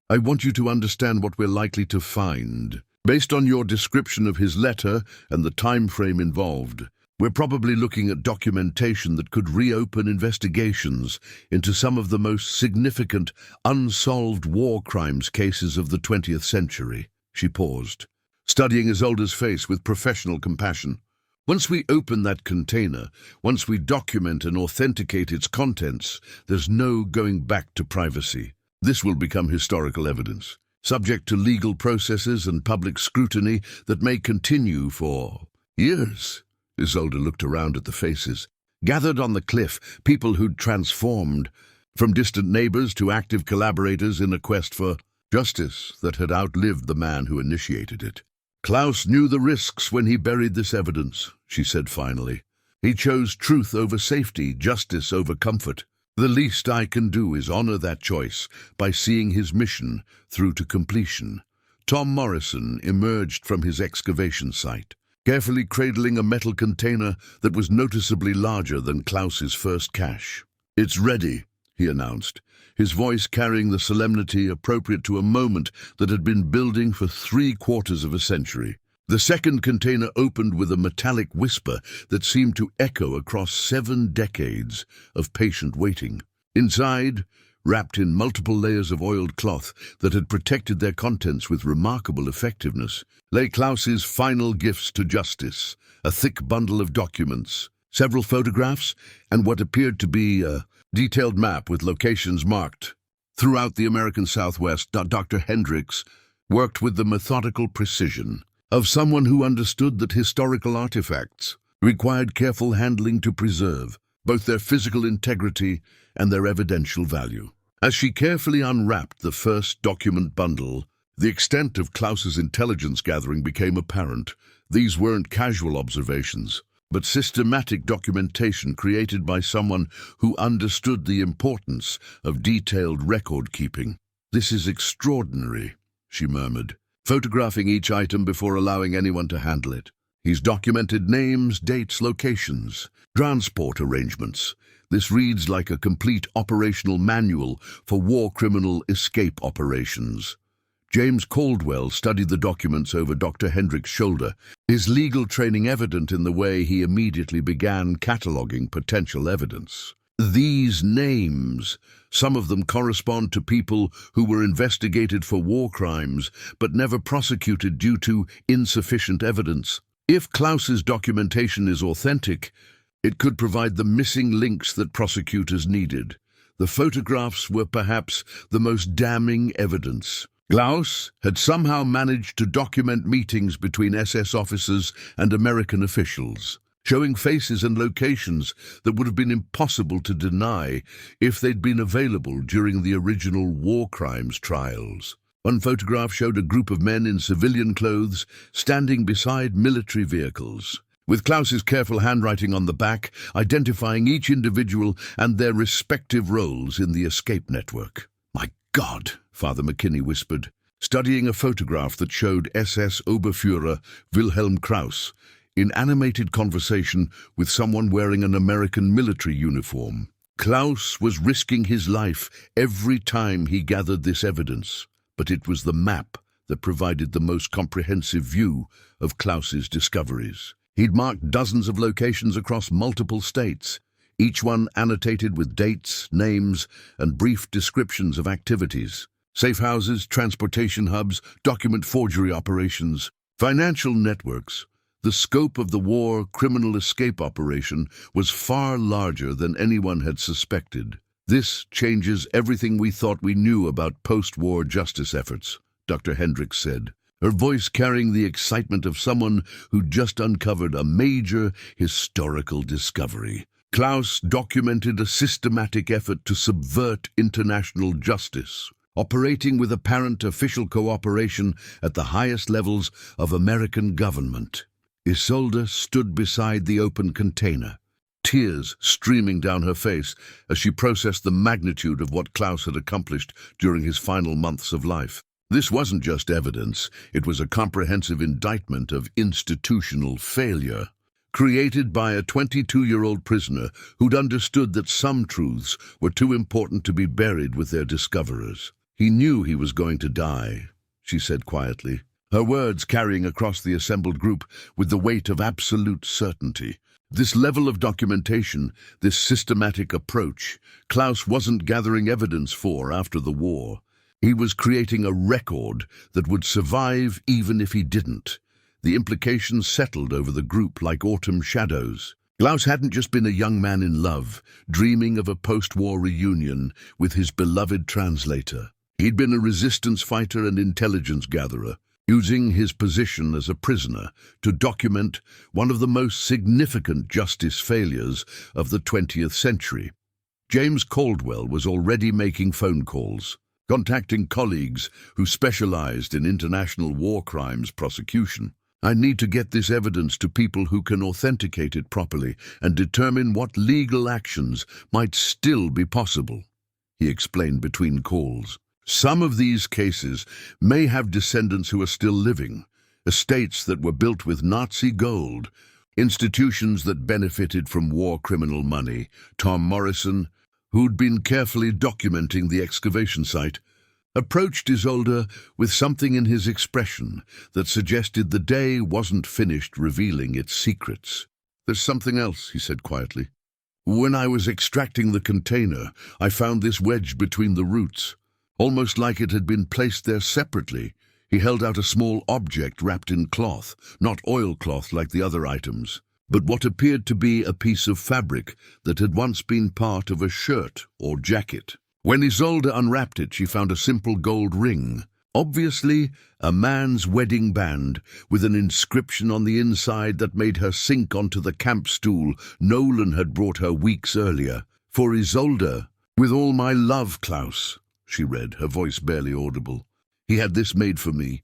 I want you to understand what we're likely to find. Based on your description of his letter and the time frame involved, We're probably looking at documentation that could reopen investigations into some of the most significant unsolved war crimes cases of the 20th century." She paused, studying Isolde's face with professional compassion. "Once we open that container, once we document and authenticate its contents, there's no going back to privacy. This will become historical evidence, subject to legal processes and public scrutiny that may continue for years." Isolde looked around at the faces. Gathered on the cliff, people who'd transformed, from distant neighbors to active collaborators in a quest for justice that had outlived the man who initiated it. "Klaus knew the risks when he buried this evidence," she said finally. "He chose truth over safety, justice over comfort. The least I can do is honor that choice by seeing his mission through to completion." Tom Morrison emerged from his excavation site, carefully cradling a metal container that was noticeably larger than Klaus's first cache. "It's ready," he announced, his voice carrying the solemnity appropriate to a moment that had been building for 3/4 of a century. The second container opened with a metallic whisper that seemed to echo across 7 decades of patient waiting. Inside, wrapped in multiple layers of oiled cloth that had protected their contents with remarkable effectiveness, lay Klaus's final gifts to justice: a thick bundle of documents, several photographs, and what appeared to be a detailed map with locations marked. Throughout the American Southwest, Dr. Hendricks worked with the methodical precision of someone who understood that historical artifacts required careful handling to preserve both their physical integrity and their evidential value. As she carefully unwrapped the first document bundle, the extent of Klaus's intelligence gathering became apparent. These weren't casual observations, but systematic documentation created by someone who understood the importance of detailed record-keeping. "This is extraordinary," she murmured, photographing each item before allowing anyone to handle it. "He's documented names, dates, locations, transport arrangements. This reads like a complete operational manual for war criminal escape operations." James Caldwell studied the documents over Dr. Hendrick's shoulder, his legal training evident in the way he immediately began cataloging potential evidence. "These names, some of them correspond to people who were investigated for war crimes but never prosecuted due to insufficient evidence. If Klaus's documentation is authentic, it could provide the missing links that prosecutors needed. The photographs were perhaps the most damning evidence. Klaus had somehow managed to document meetings between SS officers and American officials, showing faces and locations that would have been impossible to deny if they'd been available during the original war crimes trials. One photograph showed a group of men in civilian clothes standing beside military vehicles, with Klaus's careful handwriting on the back, identifying each individual and their respective roles in the escape network. "My God," Father McKinney whispered, studying a photograph that showed SS Oberfuhrer Wilhelm Krauss in animated conversation with someone wearing an American military uniform. Klaus was risking his life every time he gathered this evidence, but it was the map that provided the most comprehensive view of Klaus's discoveries. He'd marked dozens of locations across multiple states, each one annotated with dates, names, and brief descriptions of activities. Safe houses, transportation hubs, document forgery operations, financial networks. The scope of the war criminal escape operation was far larger than anyone had suspected. "This changes everything we thought we knew about post-war justice efforts," Dr. Hendricks said, her voice carrying the excitement of someone who'd just uncovered a major historical discovery. Klaus documented a systematic effort to subvert international justice, operating with apparent official cooperation at the highest levels of American government. Isolde stood beside the open container, tears streaming down her face as she processed the magnitude of what Klaus had accomplished during his final months of life. This wasn't just evidence, it was a comprehensive indictment of institutional failure, created by a 22-year-old prisoner who'd understood that some truths were too important to be buried with their discoverers. "He knew he was going to die," she said quietly, her words carrying across the assembled group with the weight of absolute certainty. This level of documentation, this systematic approach, Klaus wasn't gathering evidence for after the war. He was creating a record that would survive even if he didn't. The implications settled over the group like autumn shadows. Klaus hadn't just been a young man in love, dreaming of a post-war reunion with his beloved translator. He'd been a resistance fighter and intelligence gatherer, using his position as a prisoner to document one of the most significant justice failures of the 20th century. James Caldwell was already making phone calls, contacting colleagues who specialized in international war crimes prosecution. I need to get this evidence to people who can authenticate it properly and determine what legal actions might still be possible, he explained between calls. Some of these cases may have descendants who are still living, estates that were built with Nazi gold, institutions that benefited from war criminal money. Tom Morrison, who'd been carefully documenting the excavation site, approached Isolde with something in his expression that suggested the day wasn't finished revealing its secrets. "There's something else," he said quietly. "When I was extracting the container, I found this wedged between the roots. Almost like it had been placed there separately." He held out a small object wrapped in cloth, not oilcloth like the other items, but what appeared to be a piece of fabric that had once been part of a shirt or jacket. When Isolde unwrapped it, she found a simple gold ring, obviously a man's wedding band, with an inscription on the inside that made her sink onto the camp stool Nolan had brought her weeks earlier. "For Isolde, with all my love, Klaus," she read, her voice barely audible. "He had this made for me,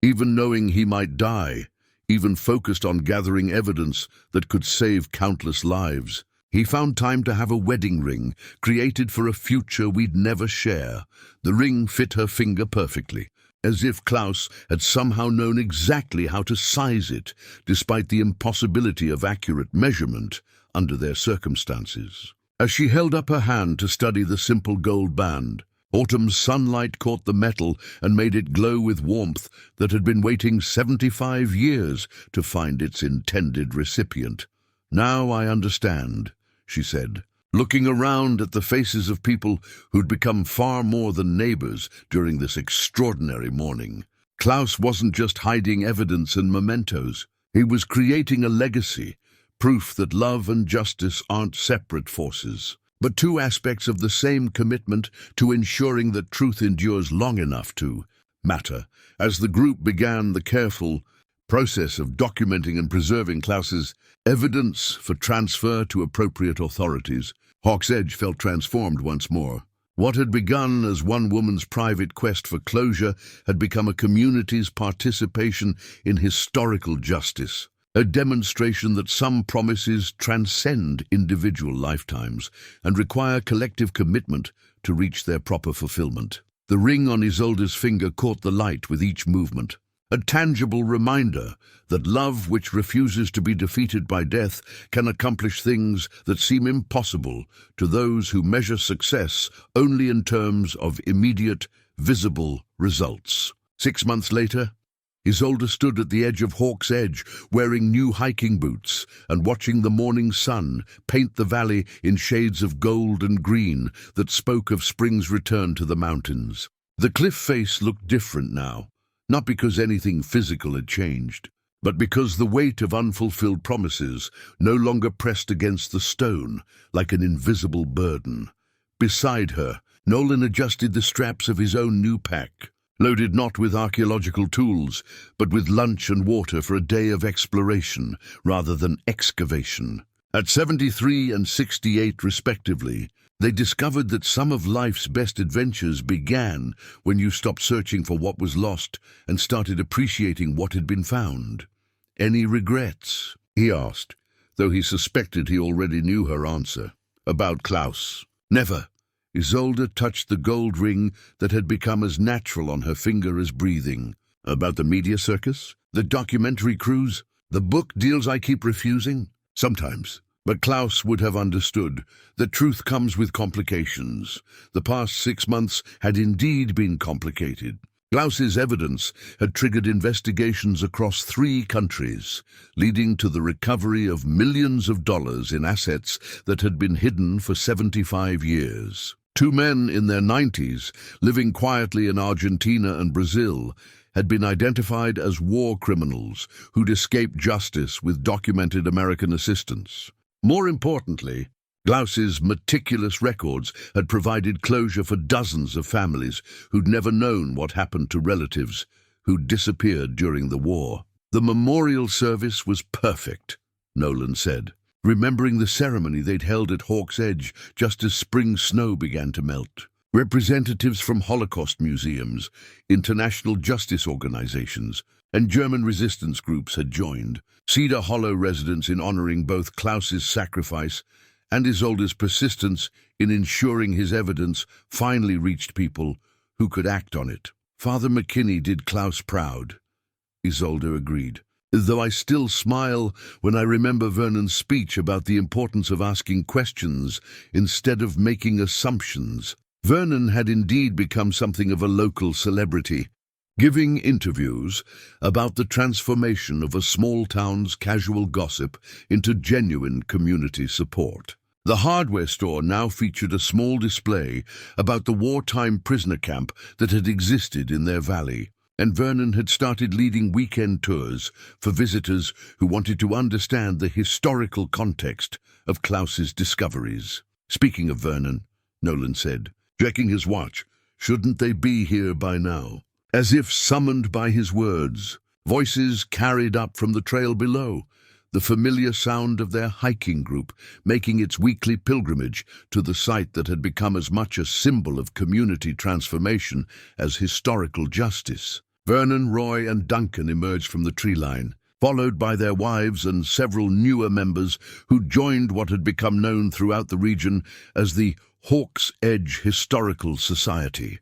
even knowing he might die, even focused on gathering evidence that could save countless lives. He found time to have a wedding ring, created for a future we'd never share." The ring fit her finger perfectly, as if Klaus had somehow known exactly how to size it, despite the impossibility of accurate measurement under their circumstances. As she held up her hand to study the simple gold band, autumn's sunlight caught the metal and made it glow with warmth that had been waiting 75 years to find its intended recipient. "Now I understand," she said, looking around at the faces of people who'd become far more than neighbors during this extraordinary morning. Klaus wasn't just hiding evidence and mementos. He was creating a legacy, proof that love and justice aren't separate forces, but two aspects of the same commitment to ensuring that truth endures long enough to matter. As the group began the careful process of documenting and preserving Klaus's evidence for transfer to appropriate authorities, Hawk's Edge felt transformed once more. What had begun as one woman's private quest for closure had become a community's participation in historical justice, a demonstration that some promises transcend individual lifetimes and require collective commitment to reach their proper fulfillment. The ring on Isolde's finger caught the light with each movement, a tangible reminder that love which refuses to be defeated by death can accomplish things that seem impossible to those who measure success only in terms of immediate, visible results. 6 months later, Isolde stood at the edge of Hawk's Edge, wearing new hiking boots and watching the morning sun paint the valley in shades of gold and green that spoke of spring's return to the mountains. The cliff face looked different now, not because anything physical had changed, but because the weight of unfulfilled promises no longer pressed against the stone like an invisible burden. Beside her, Nolan adjusted the straps of his own new pack, loaded not with archaeological tools, but with lunch and water for a day of exploration rather than excavation. At 73 and 68 respectively, they discovered that some of life's best adventures began when you stopped searching for what was lost and started appreciating what had been found. "Any regrets?" he asked, though he suspected he already knew her answer. "About Klaus?" "Never." Isolde touched the gold ring that had become as natural on her finger as breathing. "About the media circus? The documentary crews? The book deals I keep refusing?" "Sometimes." But Klaus would have understood that truth comes with complications. The past 6 months had indeed been complicated. Klaus's evidence had triggered investigations across 3 countries, leading to the recovery of millions of dollars in assets that had been hidden for 75 years. 2 men in their 90s, living quietly in Argentina and Brazil, had been identified as war criminals who'd escaped justice with documented American assistance. More importantly, Klaus's meticulous records had provided closure for dozens of families who'd never known what happened to relatives who'd disappeared during the war. The memorial service was perfect, Nolan said, remembering the ceremony they'd held at Hawk's Edge just as spring snow began to melt. Representatives from Holocaust museums, international justice organizations, and German resistance groups had joined. Cedar Hollow residents in honoring both Klaus's sacrifice and Isolde's persistence in ensuring his evidence finally reached people who could act on it. Father McKinney did Klaus proud, Isolde agreed, though I still smile when I remember Vernon's speech about the importance of asking questions instead of making assumptions. Vernon had indeed become something of a local celebrity, giving interviews about the transformation of a small town's casual gossip into genuine community support. The hardware store now featured a small display about the wartime prisoner camp that had existed in their valley, and Vernon had started leading weekend tours for visitors who wanted to understand the historical context of Klaus's discoveries. Speaking of Vernon, Nolan said, checking his watch, shouldn't they be here by now? As if summoned by his words, voices carried up from the trail below, the familiar sound of their hiking group making its weekly pilgrimage to the site that had become as much a symbol of community transformation as historical justice. Vernon, Roy, and Duncan emerged from the tree line, followed by their wives and several newer members who joined what had become known throughout the region as the Hawk's Edge Historical Society.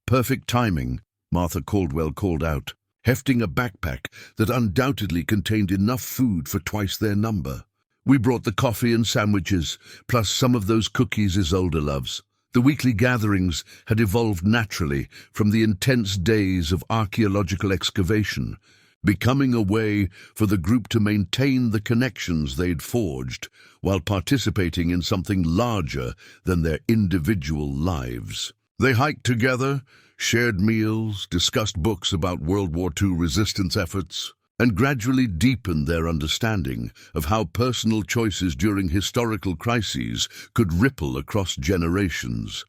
Perfect timing, Martha Caldwell called out, hefting a backpack that undoubtedly contained enough food for twice their number. We brought the coffee and sandwiches, plus some of those cookies Isolde loves. The weekly gatherings had evolved naturally from the intense days of archaeological excavation, becoming a way for the group to maintain the connections they'd forged while participating in something larger than their individual lives. They hiked together, shared meals, discussed books about World War II resistance efforts, and gradually deepened their understanding of how personal choices during historical crises could ripple across generations.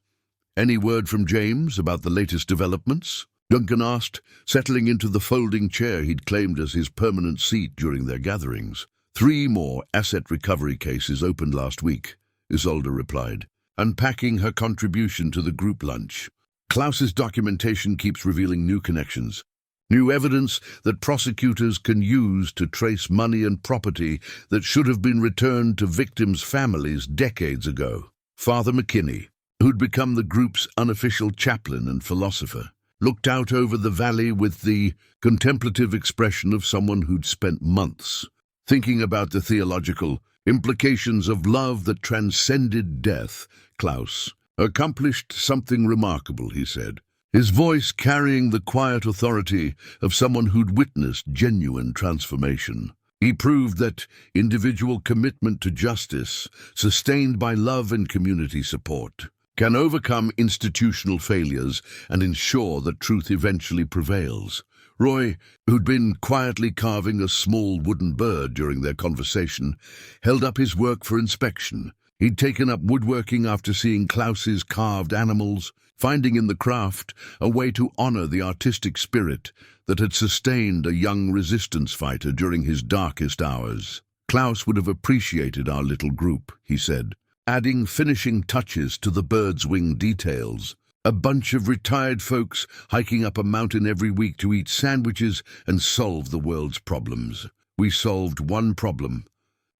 Any word from James about the latest developments? Duncan asked, settling into the folding chair he'd claimed as his permanent seat during their gatherings. 3 more asset recovery cases opened last week, Isolde replied, unpacking her contribution to the group lunch. Klaus's documentation keeps revealing new connections, new evidence that prosecutors can use to trace money and property that should have been returned to victims' families decades ago. Father McKinney, who'd become the group's unofficial chaplain and philosopher, looked out over the valley with the contemplative expression of someone who'd spent months thinking about the theological implications of love that transcended death. Klaus accomplished something remarkable, he said, his voice carrying the quiet authority of someone who'd witnessed genuine transformation. He proved that individual commitment to justice, sustained by love and community support, can overcome institutional failures and ensure that truth eventually prevails. Roy, who'd been quietly carving a small wooden bird during their conversation, held up his work for inspection. He'd taken up woodworking after seeing Klaus's carved animals, finding in the craft a way to honor the artistic spirit that had sustained a young resistance fighter during his darkest hours. Klaus would have appreciated our little group, he said, adding finishing touches to the bird's wing details. A bunch of retired folks hiking up a mountain every week to eat sandwiches and solve the world's problems. We solved one problem,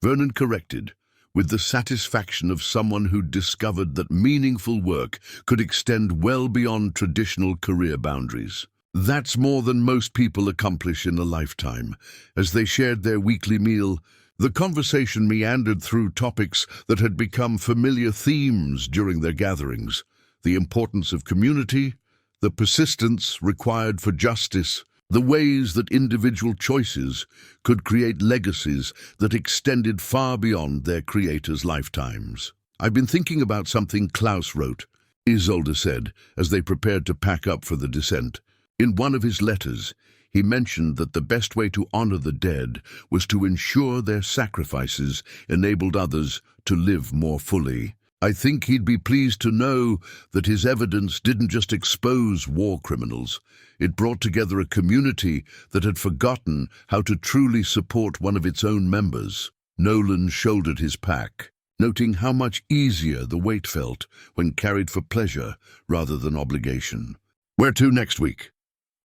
Vernon corrected, with the satisfaction of someone who'd discovered that meaningful work could extend well beyond traditional career boundaries. That's more than most people accomplish in a lifetime. As they shared their weekly meal, the conversation meandered through topics that had become familiar themes during their gatherings: the importance of community, the persistence required for justice, the ways that individual choices could create legacies that extended far beyond their creators' lifetimes. "I've been thinking about something Klaus wrote," Isolde said, as they prepared to pack up for the descent. In one of his letters, he mentioned that the best way to honor the dead was to ensure their sacrifices enabled others to live more fully. I think he'd be pleased to know that his evidence didn't just expose war criminals. It brought together a community that had forgotten how to truly support one of its own members. Nolan shouldered his pack, noting how much easier the weight felt when carried for pleasure rather than obligation. "Where to next week?"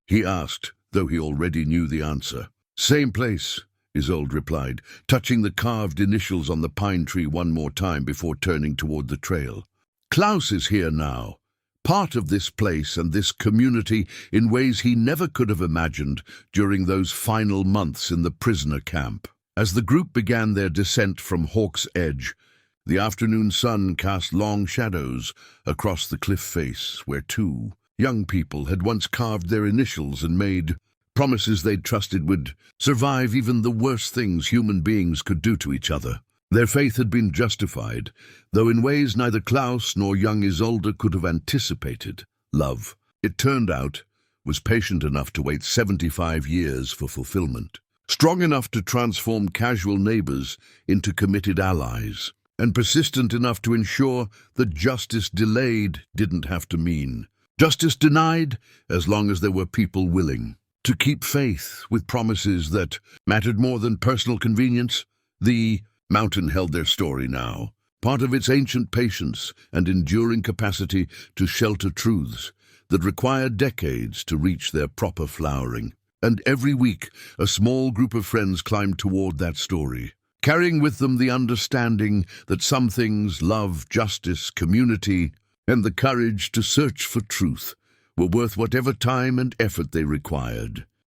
he asked, though he already knew the answer. "Same place," Isolde replied, touching the carved initials on the pine tree one more time before turning toward the trail. "Klaus is here now, part of this place and this community in ways he never could have imagined during those final months in the prisoner camp." As the group began their descent from Hawk's Edge, the afternoon sun cast long shadows across the cliff face where two young people had once carved their initials and made promises they'd trusted would survive even the worst things human beings could do to each other. Their faith had been justified, though in ways neither Klaus nor young Isolde could have anticipated. Love, it turned out, was patient enough to wait 75 years for fulfillment, strong enough to transform casual neighbors into committed allies, and persistent enough to ensure that justice delayed didn't have to mean justice denied, as long as there were people willing to keep faith with promises that mattered more than personal convenience. The mountain held their story now, part of its ancient patience and enduring capacity to shelter truths that required decades to reach their proper flowering. And every week, a small group of friends climbed toward that story, carrying with them the understanding that some things, love, justice, community, and the courage to search for truth, were worth whatever time and effort they required.